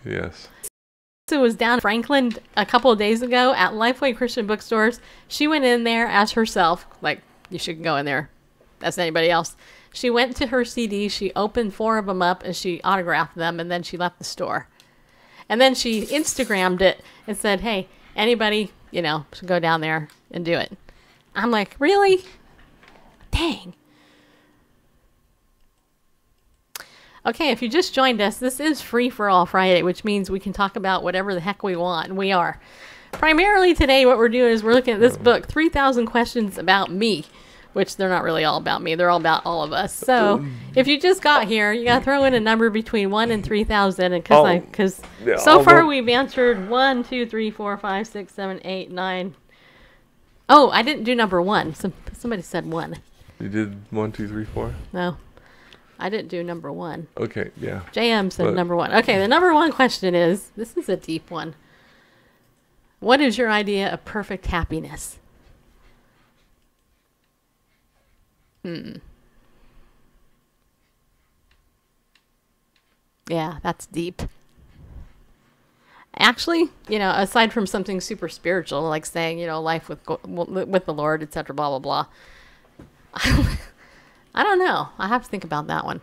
Yes. It was down in Franklin a couple of days ago at Lifeway Christian Bookstores. She went in there as herself. Like, you should go in there as anybody else. She went to her CD. She opened 4 of them up and she autographed them, and then she left the store. And then she Instagrammed it and said, hey, anybody, should go down there and do it. I'm like, really? Dang. Okay, if you just joined us, this is Free for All Friday, which means we can talk about whatever the heck we want, and we are. Primarily today, what we're doing is we're looking at this book, 3,000 Questions About Me, which they're not really all about me. They're all about all of us. So if you just got here, you got to throw in a number between 1 and 3,000, because so far we've answered 1, 2, 3, 4, 5, 6, 7, 8, 9. Oh, I didn't do number 1. Somebody said 1. You did 1, 2, 3, 4? No. I didn't do number 1. Okay, yeah. JM said number 1. Okay, the number 1 question is, this is a deep one. What is your idea of perfect happiness? Yeah, that's deep. Actually, aside from something super spiritual, like saying, life with the Lord, etc., blah, blah, blah. I don't know. I have to think about that one.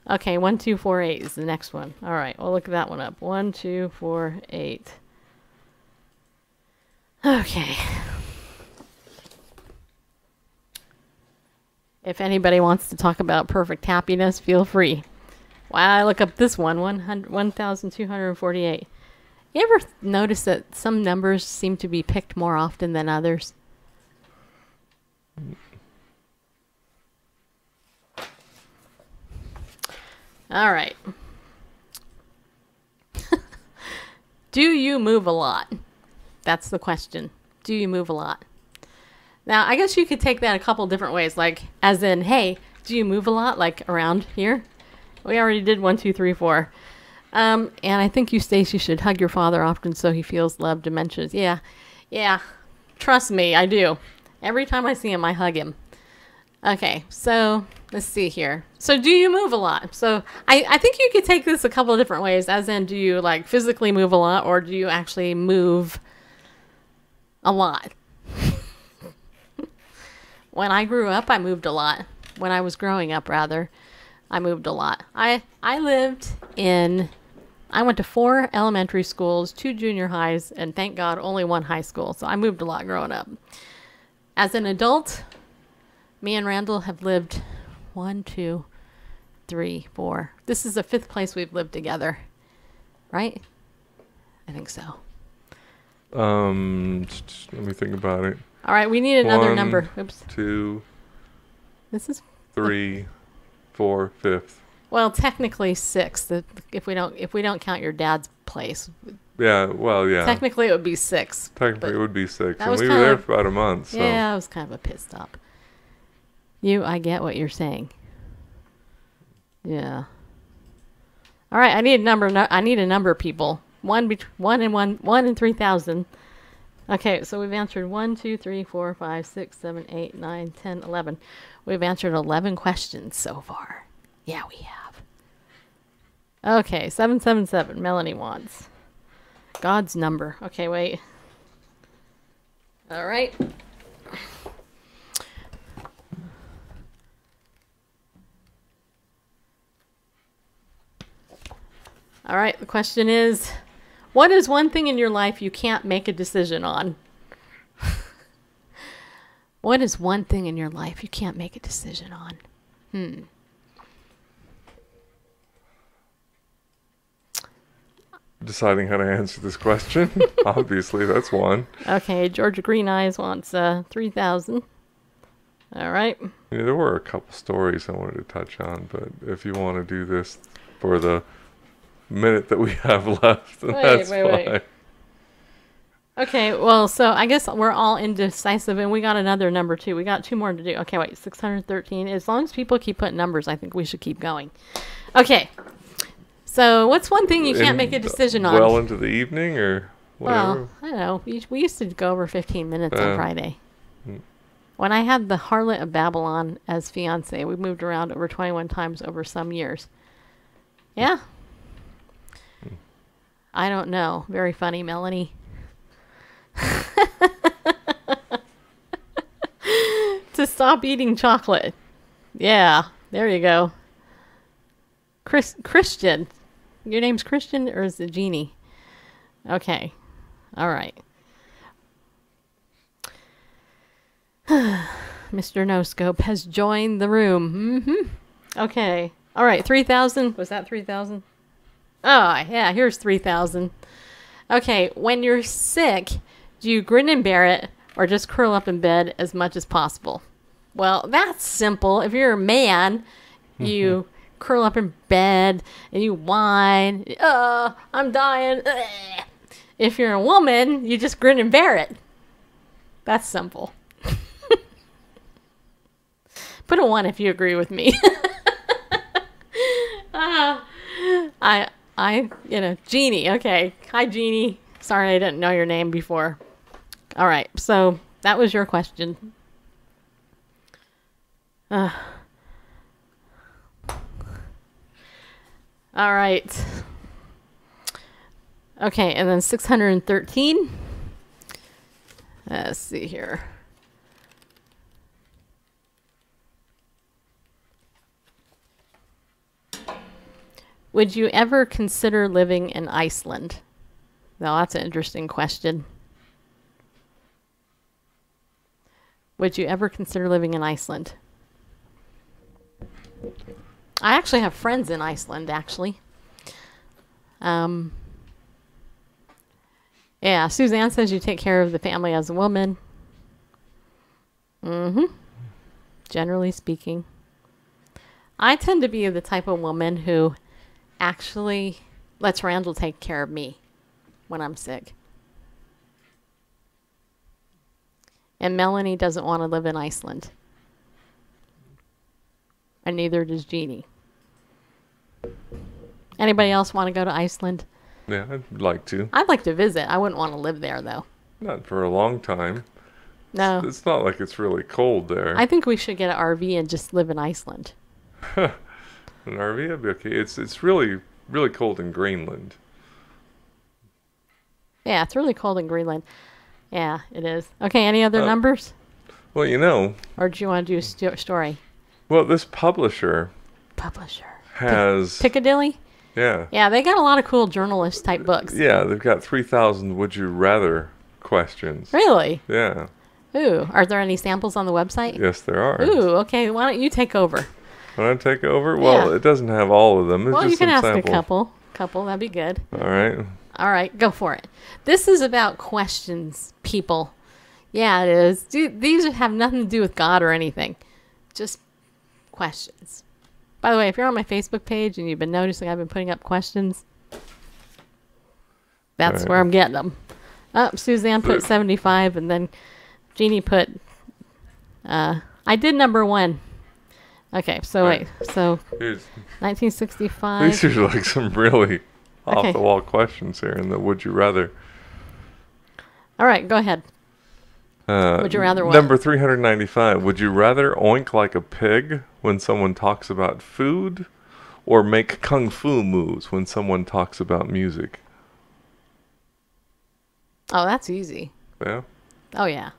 Okay, 1, 2, 4, 8 is the next one. All right, we'll look that one up. 1, 2, 4, 8. Okay. If anybody wants to talk about perfect happiness, feel free. While I look up this one, 1,248. You ever notice that some numbers seem to be picked more often than others? All right. Do you move a lot? That's the question. Do you move a lot? Now, I guess you could take that a couple different ways, like, as in, hey, do you move a lot, like, around here? We already did 1, 2, 3, 4. And I think you, Stacy, should hug your father often so he feels loved and mentions. Yeah. Trust me, I do. Every time I see him, I hug him. Okay, so let's see here. So do you move a lot? So I think you could take this a couple of different ways, as in, do you like physically move a lot, or do you actually move a lot? When I grew up, I moved a lot. When I was growing up, rather, I moved a lot. I went to 4 elementary schools, 2 junior highs, and thank God only 1 high school. So I moved a lot growing up. As an adult, me and Randall have lived 1, 2, 3, 4. This is the 5th place we've lived together, right? I think so. Let me think about it. All right, we need another 1, number. Oops. 2, This is 3, 4, 5th. well, technically 6. If we don't count your dad's place, Yeah, well, yeah. technically it would be 6. Technically, it would be 6. that And was we were kinda there like- for about a month. So. Yeah, I was kind of a pit stop. I get what you're saying. Yeah. All right, I need a number. I need a number, people. 1 and 3,000. Okay, so we've answered 1, 2, 3, 4, 5, 6, 7, 8, 9, 10, 11. We've answered 11 questions so far. Yeah, we have. Okay, 777. Melanie wants God's number. Okay, wait. All right. All right, the question is, what is one thing in your life you can't make a decision on? What is one thing in your life you can't make a decision on? Deciding how to answer this question. Obviously, that's one. Okay, Georgia Green Eyes wants 3,000. All right. You know, there were a couple stories I wanted to touch on, but if you want to do this for the minute that we have left, then that's fine. Okay, well, so I guess we're all indecisive, and we got another number, too. We got 2 more to do. Okay, wait, 613. As long as people keep putting numbers, I think we should keep going. Okay, so what's one thing you can't make a decision on? Well into the evening or whatever? Well, I don't know. We used to go over 15 minutes on Friday. When I had the harlot of Babylon as fiance, we moved around over 21 times over some years. Yeah. I don't know. Very funny, Melanie. To stop eating chocolate. Yeah, there you go. Christian. Your name's Christian or is it Jeannie? Okay. All right. Mr. No Scope has joined the room. Okay. All right, 3,000. Was that 3,000? Oh, yeah, here's 3,000. Okay, when you're sick, do you grin and bear it or just curl up in bed as much as possible? Well, that's simple. If you're a man, you curl up in bed and you whine, I'm dying. Ugh. If you're a woman, you just grin and bear it. That's simple. Put a 1 if you agree with me. Jeannie. Okay. Hi, Jeannie. Sorry I didn't know your name before. All right. So that was your question. All right. Okay. And then 613. Let's see here. Would you ever consider living in Iceland? Now, that's an interesting question. Would you ever consider living in Iceland? I actually have friends in Iceland, actually. Yeah, Suzanne says you take care of the family as a woman. Generally speaking. I tend to be the type of woman who actually lets Randall take care of me when I'm sick. And Melanie doesn't want to live in Iceland. And neither does Jeannie. Anybody else want to go to Iceland? Yeah, I'd like to. I'd like to visit. I wouldn't want to live there, though. Not for a long time. No. It's not like it's really cold there. I think we should get an RV and just live in Iceland. An RV would be okay. It's really, really cold in Greenland. Yeah, it's really cold in Greenland. Yeah, it is. Okay, any other numbers? Well, you know. Or do you want to do a story? Well, this publisher has... Piccadilly? Yeah. Yeah, they got a lot of cool journalist type books. Yeah, they've got 3,000 would you rather questions. Really? Yeah. Ooh, are there any samples on the website? Yes, there are. Ooh, okay, why don't you take over? Want to take over? Well, Yeah. it doesn't have all of them. It's Well, just you can some ask sample. a couple. That'd be good. All right. All right, go for it. This is about questions, people. Yeah, it is. These have nothing to do with God or anything. Just questions. By the way, if you're on my Facebook page and you've been noticing I've been putting up questions, that's Right. where I'm getting them. Oh, Suzanne put So- 75, and then Jeannie put... I did number 1. Okay, so Right. wait. So, Here's, 1965. these are like some really Okay. off-the-wall questions here in the Would You Rather. All right, go ahead. Would you rather what? Number 395. Would you rather oink like a pig when someone talks about food, or make kung fu moves when someone talks about music? Oh, that's easy. Yeah? Oh, yeah.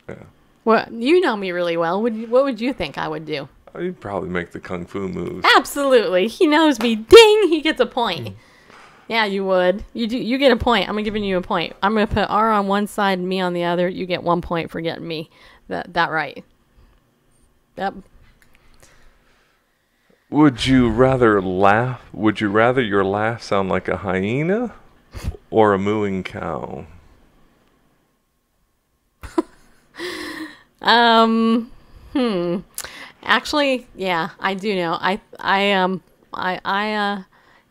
Yeah. Well, you know me really well. What would you think I would do? You'd probably make the kung fu moves. Absolutely. He knows me. Ding! He gets a point. Yeah, you would. You get a point. I'm giving you a point. I'm gonna put R on one side and me on the other. You get 1 point for getting me that right. Yep. Would you rather laugh? Would you rather your laugh sound like a hyena or a mooing cow? Actually, yeah, I do know.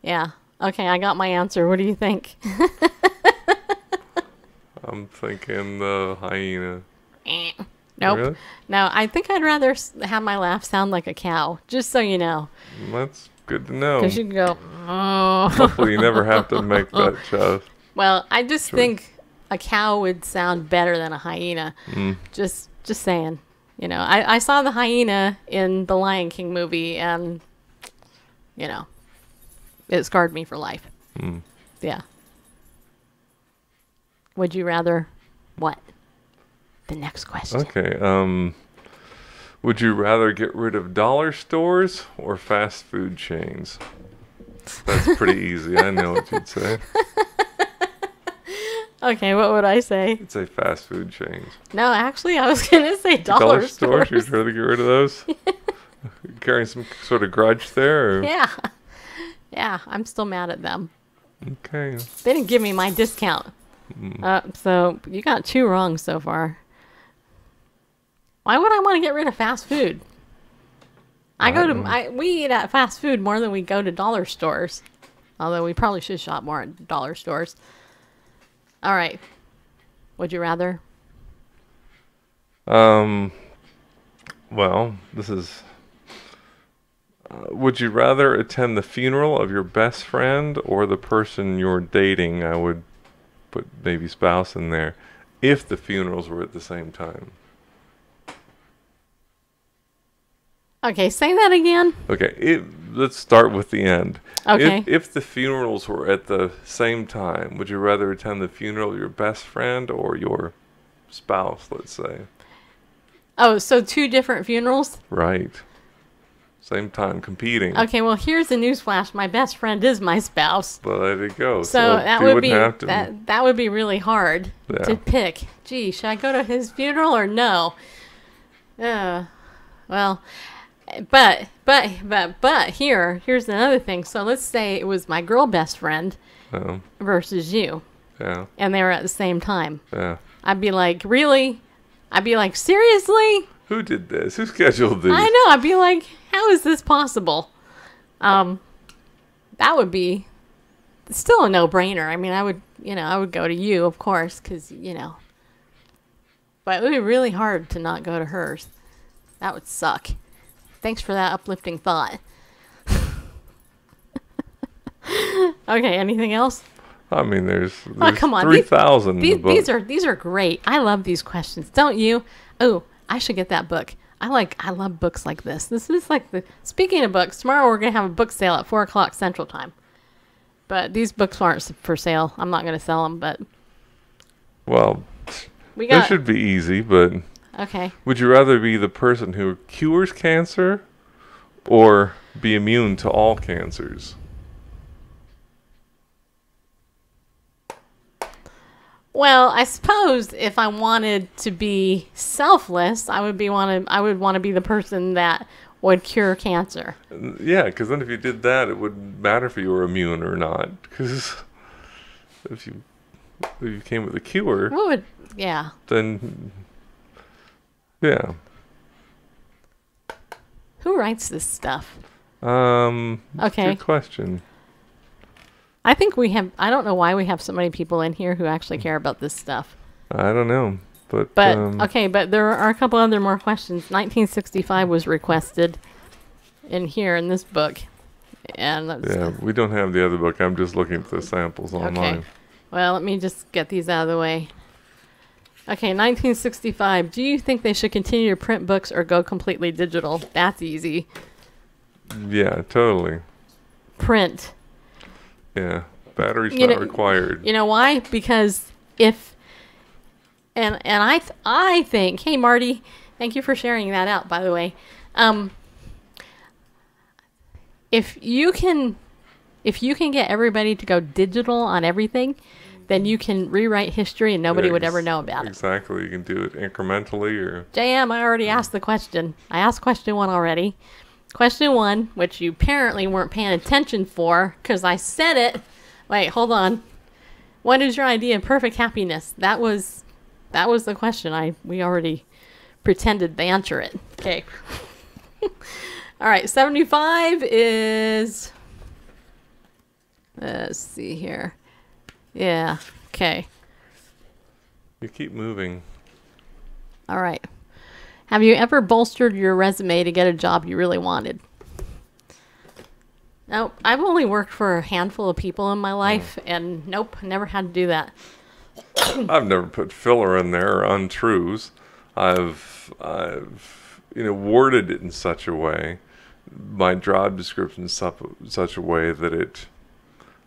Yeah. Okay, I got my answer. What do you think? I'm thinking the hyena. Nope. Really? No, I think I'd rather have my laugh sound like a cow, just so you know. That's good to know. Because you can go, oh. Hopefully you never have to make that choice. Well, I just think a cow would sound better than a hyena. Just saying. You know, I saw the hyena in the Lion King movie, and, you know, it scarred me for life. Yeah. Would you rather what? The next question. Okay. Would you rather get rid of dollar stores or fast food chains? That's pretty easy. I know what you'd say. Okay, what would I say? You'd say fast food chains. No, actually, I was going to say dollar stores? stores. You'd rather get rid of those? Carrying some sort of grudge there? Or? Yeah. Yeah, I'm still mad at them. Okay. They didn't give me my discount. So you got 2 wrong so far. Why would I want to get rid of fast food? We eat at fast food more than we go to dollar stores. Although we probably should shop more at dollar stores. All right. Would you rather? Well, this is... would you rather attend the funeral of your best friend or the person you're dating? I would put maybe spouse in there. If the funerals were at the same time. Okay, say that again. Okay, let's start with the end. Okay. If the funerals were at the same time, would you rather attend the funeral of your best friend or your spouse, let's say? Oh, so 2 different funerals? Right. Same time, competing. Okay, well, here's the newsflash. My best friend is my spouse. Well, there you go. So that you would wouldn't be have to, that would be really hard Yeah. to pick. Gee, should I go to his funeral or no? Well, but here's another thing. So let's say it was my girl best friend versus you, Yeah. and they were at the same time. Yeah. I'd be like, really? I'd be like, seriously? Who did this? Who scheduled these? I know. I'd be like, how is this possible? That would be still a no-brainer. I mean, I would go to you, of course, because, but it would be really hard to not go to hers. That would suck. Thanks for that uplifting thought. Okay, anything else? I mean, there's come on. 3,000 in the book. These are great. I love these questions. Don't you? Oh, I should get that book. I love books like this. This is like speaking of books, tomorrow we're going to have a book sale at 4:00 Central Time. But these books aren't for sale. I'm not going to sell them, but Well, we got this should be easy, but okay. would you rather be the person who cures cancer or be immune to all cancers? Well, I suppose if I wanted to be selfless, I would want to be the person that would cure cancer. Yeah, because then if you did that, it wouldn't matter if you were immune or not. Because if you came with a cure, What would, yeah. then yeah. Who writes this stuff? Okay. Good question. I think I don't know why we have so many people in here who actually care about this stuff. I don't know. But okay, but there are a couple other more questions. 1965 was requested in here in this book. And we don't have the other book. I'm just looking at the samples online. Okay. Well, let me just get these out of the way. Okay, 1965. Do you think they should continue to print books or go completely digital? That's easy. Yeah, totally. Print. Yeah, batteries not required. You know why? Because I think, hey Marty, thank you for sharing that out, by the way. If you can get everybody to go digital on everything, then you can rewrite history and nobody would ever know about it. Exactly. You can do it incrementally or... JM, I already asked the question. I asked question 1 already. Question 1, which you apparently weren't paying attention for, because I said it. Wait, hold on. What is your idea of perfect happiness? That was the question. We already pretended to answer it. Okay. All right, 75 is... Let's see here. Yeah, okay. You keep moving. All right. Have you ever bolstered your resume to get a job you really wanted? Nope. I've only worked for a handful of people in my life, and nope, never had to do that. I've never put filler in there or untruths. I've worded it in such a way, my job description such a way that it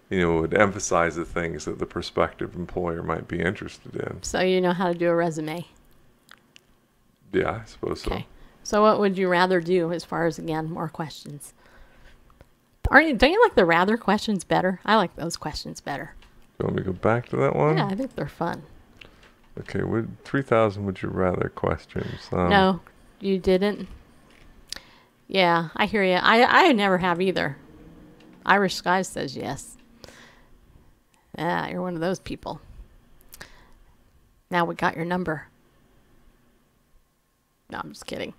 would emphasize the things that the prospective employer might be interested in. So you know how to do a resume? Yeah, I suppose so. Okay. So what would you rather do as far as, again, more questions? Don't you like the rather questions better? I like those questions better. You want me to go back to that one? Yeah, I think they're fun. Okay, 3,000 would you rather questions? No, you didn't. Yeah, I hear you. I never have either. Irish Skies says yes. Yeah, you're one of those people. Now we got your number. No, I'm just kidding.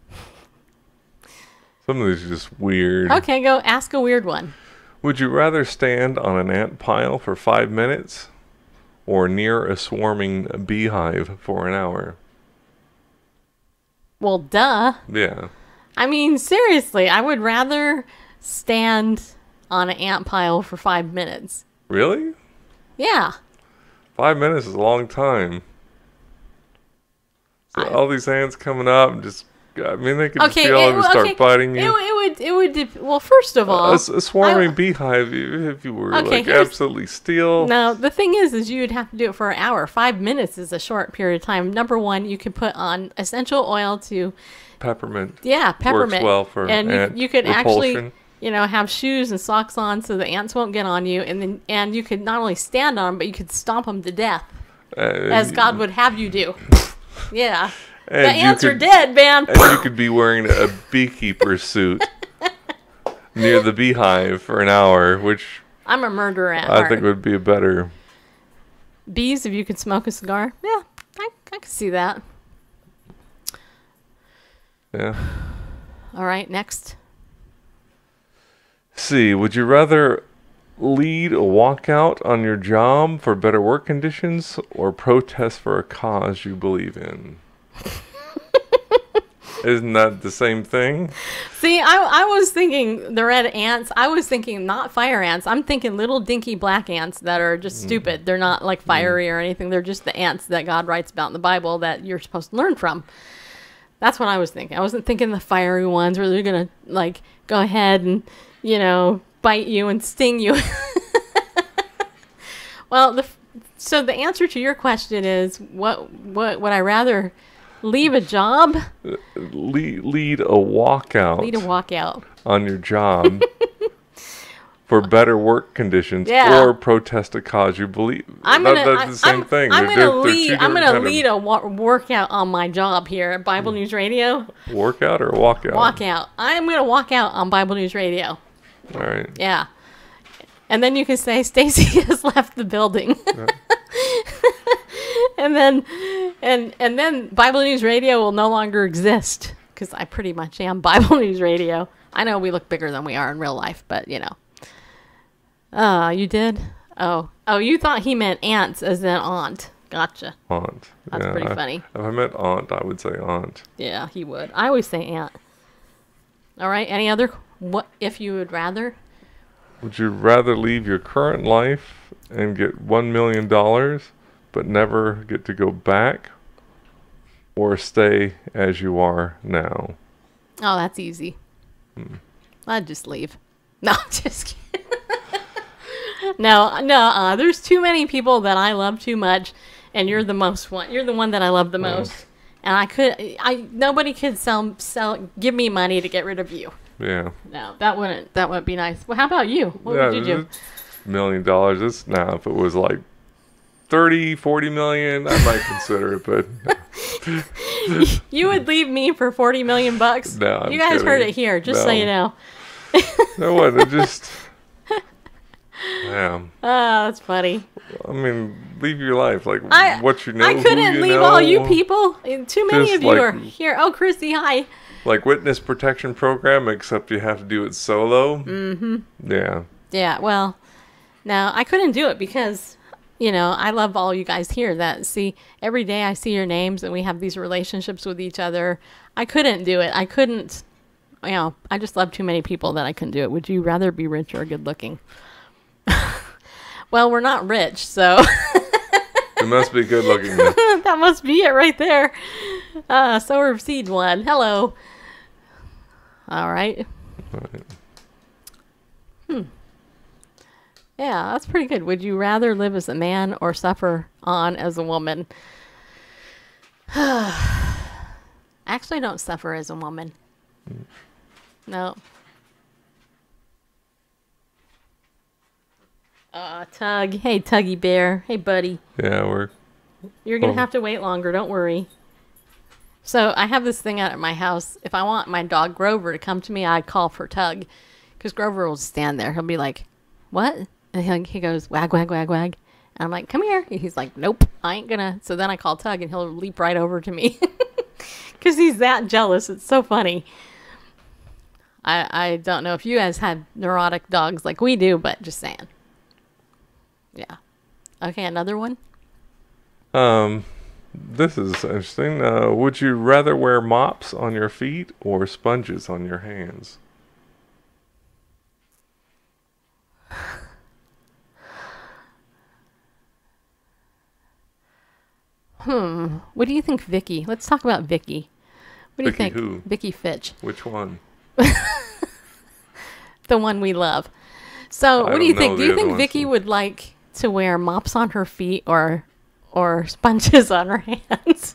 Some of these are just weird. Okay, go ask a weird one. Would you rather stand on an ant pile for 5 minutes or near a swarming beehive for an hour? Well, duh. Yeah. I mean, seriously, I would rather stand on an ant pile for 5 minutes. Really? Yeah. 5 minutes is a long time. So all these ants coming up and just, I mean, they could just be all over start biting you. Well, first of all, a swarming beehive, if you were absolutely still. No, the thing is you'd have to do it for an hour. 5 minutes is a short period of time. Number one, you could put on essential oil to... Peppermint. Yeah, peppermint. Works well for ant you could repulsion. actually, have shoes and socks on so the ants won't get on you. And you could not only stand on them, but you could stomp them to death. As God would have you do. Yeah. The ants are dead, man. And you could be wearing a beekeeper suit near the beehive for an hour, which... I'm a murderer at I heart. think would be a better... Bees, if you could smoke a cigar. Yeah, I could see that. Yeah. All right, next. See, would you rather lead a walkout on your job for better work conditions or protest for a cause you believe in? Isn't that the same thing? See, I was thinking the red ants. I was thinking not fire ants. I'm thinking little dinky black ants that are just stupid. They're not like fiery or anything. They're just the ants that God writes about in the Bible that you're supposed to learn from. That's what I was thinking. I wasn't thinking the fiery ones where they're going to like go ahead and, bite you and sting you. Well, so the answer to your question is what would I rather leave a job? Lead a walkout. Lead a walkout on your job for better work conditions Yeah. or protest a cause you believe. I'm That's gonna, the same thing. I'm They're gonna two lead. I'm different gonna kind lead a workout on my job here at Bible News Radio. of workout or walkout. Walkout. I'm gonna walk out on Bible News Radio. All right. Yeah. And then you can say Stacy has left the building. and then Bible News Radio will no longer exist because I pretty much am Bible News Radio. I know we look bigger than we are in real life, but you know. You did? Oh, you thought he meant aunts as in aunt. Gotcha. Aunt. That's pretty funny. If I meant aunt, I would say aunt. Yeah, he would. I always say aunt. All right. Any other? What if you would rather? Would you rather leave your current life and get $1 million, but never get to go back, or stay as you are now? Oh, that's easy. I'd just leave. No, I'm just kidding. No. There's too many people that I love too much, and you're the most one. You're the one that I love the most, and nobody could give me money to get rid of you. Yeah. No, that wouldn't be nice. Well, how about you? What would you do? $1 million. It's now, if it was like 30, 40 million, I might consider it, but You would leave me for $40 million? No, I'm you guys kidding. heard it here, just so you know. No, what? It just. Yeah. Oh, that's funny. I mean, leave your life. Like, what you know. I couldn't who you leave know. all you people. Too many Just of you are here. Oh, Chrissy, hi. Like witness protection program, except you have to do it solo. Mm-hmm. Yeah. Yeah, well, no, I couldn't do it because, you know, I love all you guys here that see every day I see your names and we have these relationships with each other. I couldn't do it. I couldn't, you know, I just love too many people that I couldn't do it. Would you rather be rich or good looking? Well, we're not rich, so. It must be good looking. That must be it right there. So we're seed one. Hello. All right. Yeah, that's pretty good. Would you rather live as a man or suffer on as a woman? Actually, I don't suffer as a woman. No. Tug. Hey, Tuggy Bear. Hey, buddy. Yeah, You're going to have to wait longer. Don't worry. So I have this thing out at my house. If I want my dog Grover to come to me, I call for Tug. Because Grover will stand there. He'll be like, what? And he goes, wag, wag, wag, wag. And I'm like, come here. And he's like, nope, I ain't gonna. So then I call Tug and he'll leap right over to me. Because he's that jealous. It's so funny. I don't know if you guys have neurotic dogs like we do, but just saying. Yeah. Okay, another one? This is interesting. Would you rather wear mops on your feet or sponges on your hands? What do you think, Vicky? Let's talk about Vicky. What do you think? Who? Vicky Fitch. Which one? The one we love. So, what do you think? Do you think Vicky ones. would like to wear mops on her feet or sponges on her hands?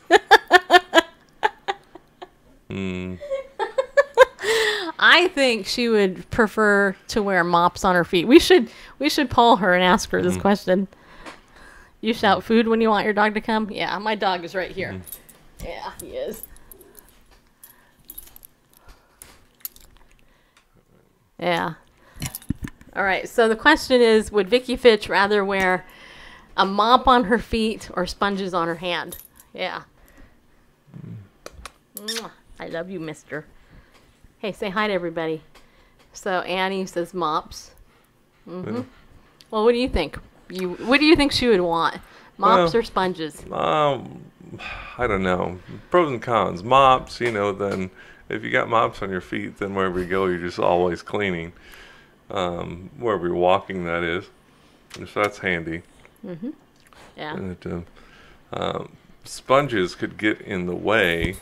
I think she would prefer to wear mops on her feet. We should poll her and ask her this question. You shout food when you want your dog to come? Yeah, my dog is right here. Yeah, he is. Yeah. All right, so the question is, would Vicky Fitch rather wear a mop on her feet or sponges on her hand? Yeah. Mwah. I love you, mister. Hey, say hi to everybody. So Annie says mops. Yeah. Well, what do you think? What do you think she would want? Mops or sponges? I don't know. Pros and cons. Mops, then if you got mops on your feet, then wherever you go, you're just always cleaning. Wherever you're walking, that is. So that's handy. Yeah. And, sponges could get in the way,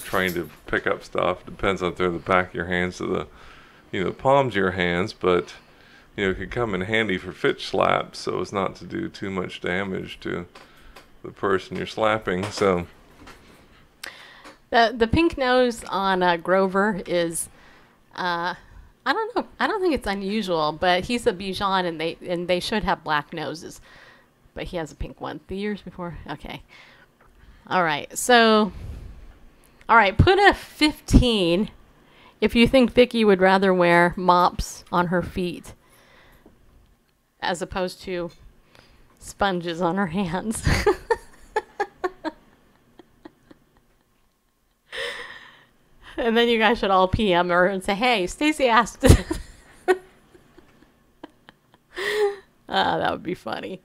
trying to pick up stuff. Depends on if they're the back of your hands to the, palms of your hands, but it could come in handy for fitch slaps, so as not to do too much damage to the person you're slapping. So the pink nose on Grover is, I don't know. I don't think it's unusual, but he's a Bichon, and they should have black noses. But he has a pink one. The years before? Okay. All right. So, all right. Put a 15 if you think Vicky would rather wear mops on her feet as opposed to sponges on her hands. And then you guys should all PM her and say, hey, Stacy asked. That would be funny.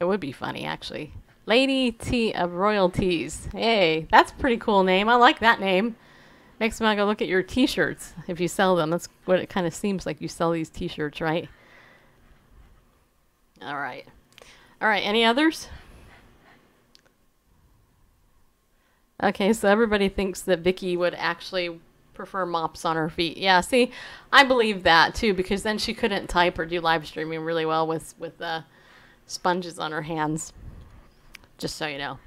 It would be funny, actually. Lady T of Royalties. Hey, that's a pretty cool name. I like that name. Makes me want to go look at your t-shirts if you sell them. That's what it kind of seems like. You sell these t-shirts, right? All right. All right, any others? Okay, so everybody thinks that Vicky would actually prefer mops on her feet. Yeah, see, I believe that too, because then she couldn't type or do live streaming really well with sponges on her hands. Just so you know.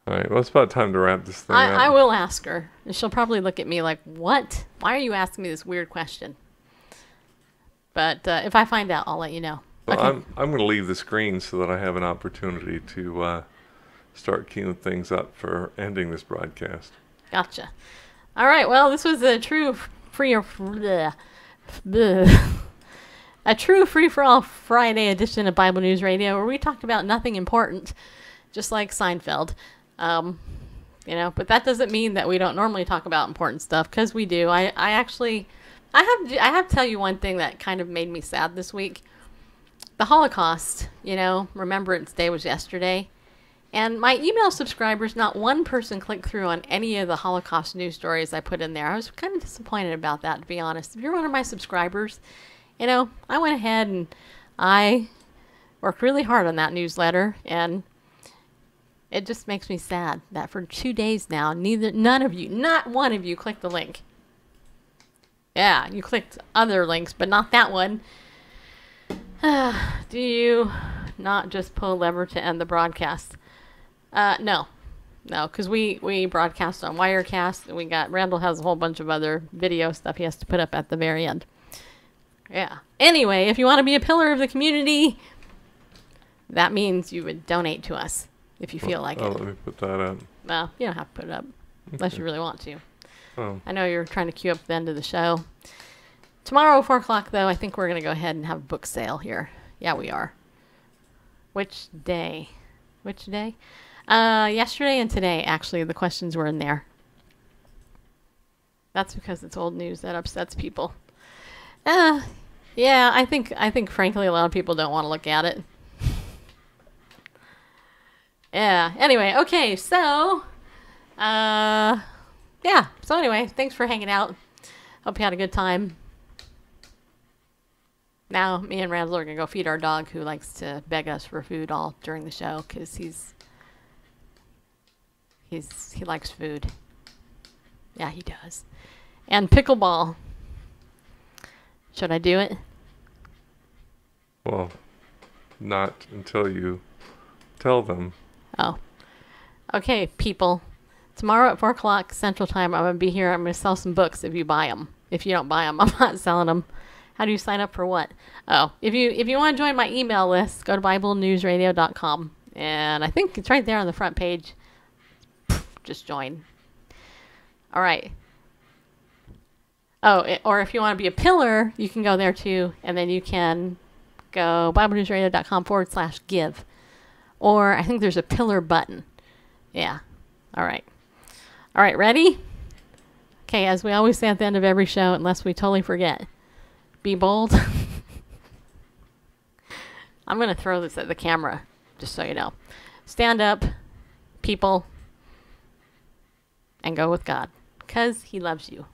All right, well, it's about time to wrap this thing up. I will ask her. And she'll probably look at me like, what? Why are you asking me this weird question? But if I find out, I'll let you know. Well, okay. I'm going to leave the screen so that I have an opportunity to start queuing things up for ending this broadcast. Gotcha. All right. Well, this was a true free-for-all Friday edition of Bible News Radio, where we talked about nothing important, just like Seinfeld. But that doesn't mean that we don't normally talk about important stuff, because we do. I have to tell you one thing that kind of made me sad this week. The Holocaust, Remembrance Day was yesterday. And my email subscribers, not one person clicked through on any of the Holocaust news stories I put in there. I was kind of disappointed about that, to be honest. If you're one of my subscribers, I went ahead and I worked really hard on that newsletter, and it just makes me sad that for 2 days now, none of you, not one of you clicked the link. Yeah, you clicked other links, but not that one. Do you not just pull a lever to end the broadcast? No, because we broadcast on Wirecast, and Randall has a whole bunch of other video stuff he has to put up at the very end. Yeah. Anyway, if you want to be a pillar of the community, that means you would donate to us if you feel like it. Let me put that up. Well, you don't have to put it up unless you really want to. Oh. I know you're trying to queue up the end of the show. Tomorrow, 4 o'clock, though, I think we're going to go ahead and have a book sale here. Yeah, we are. Which day? Yesterday and today, actually, the questions were in there. That's because it's old news that upsets people. Yeah, I think frankly a lot of people don't want to look at it. Yeah, anyway, okay, so, yeah, so anyway, thanks for hanging out. Hope you had a good time. Now, me and Randall are going to go feed our dog, who likes to beg us for food all during the show, because he likes food. Yeah, he does. And pickleball. Should I do it? Well, not until you tell them. Oh. Okay, people. Tomorrow at 4 o'clock Central Time, I'm going to be here. I'm going to sell some books if you buy them. If you don't buy them, I'm not selling them. How do you sign up for what? Oh, if you want to join my email list, go to BibleNewsRadio.com. And I think it's right there on the front page. Just join. All right. Oh, or if you want to be a pillar, you can go there too. And then you can go BibleNewsRadio.com/give. Or I think there's a pillar button. Yeah. All right. All right, ready? Okay, as we always say at the end of every show, unless we totally forget, be bold. I'm going to throw this at the camera, just so you know. Stand up, people, and go with God, because he loves you.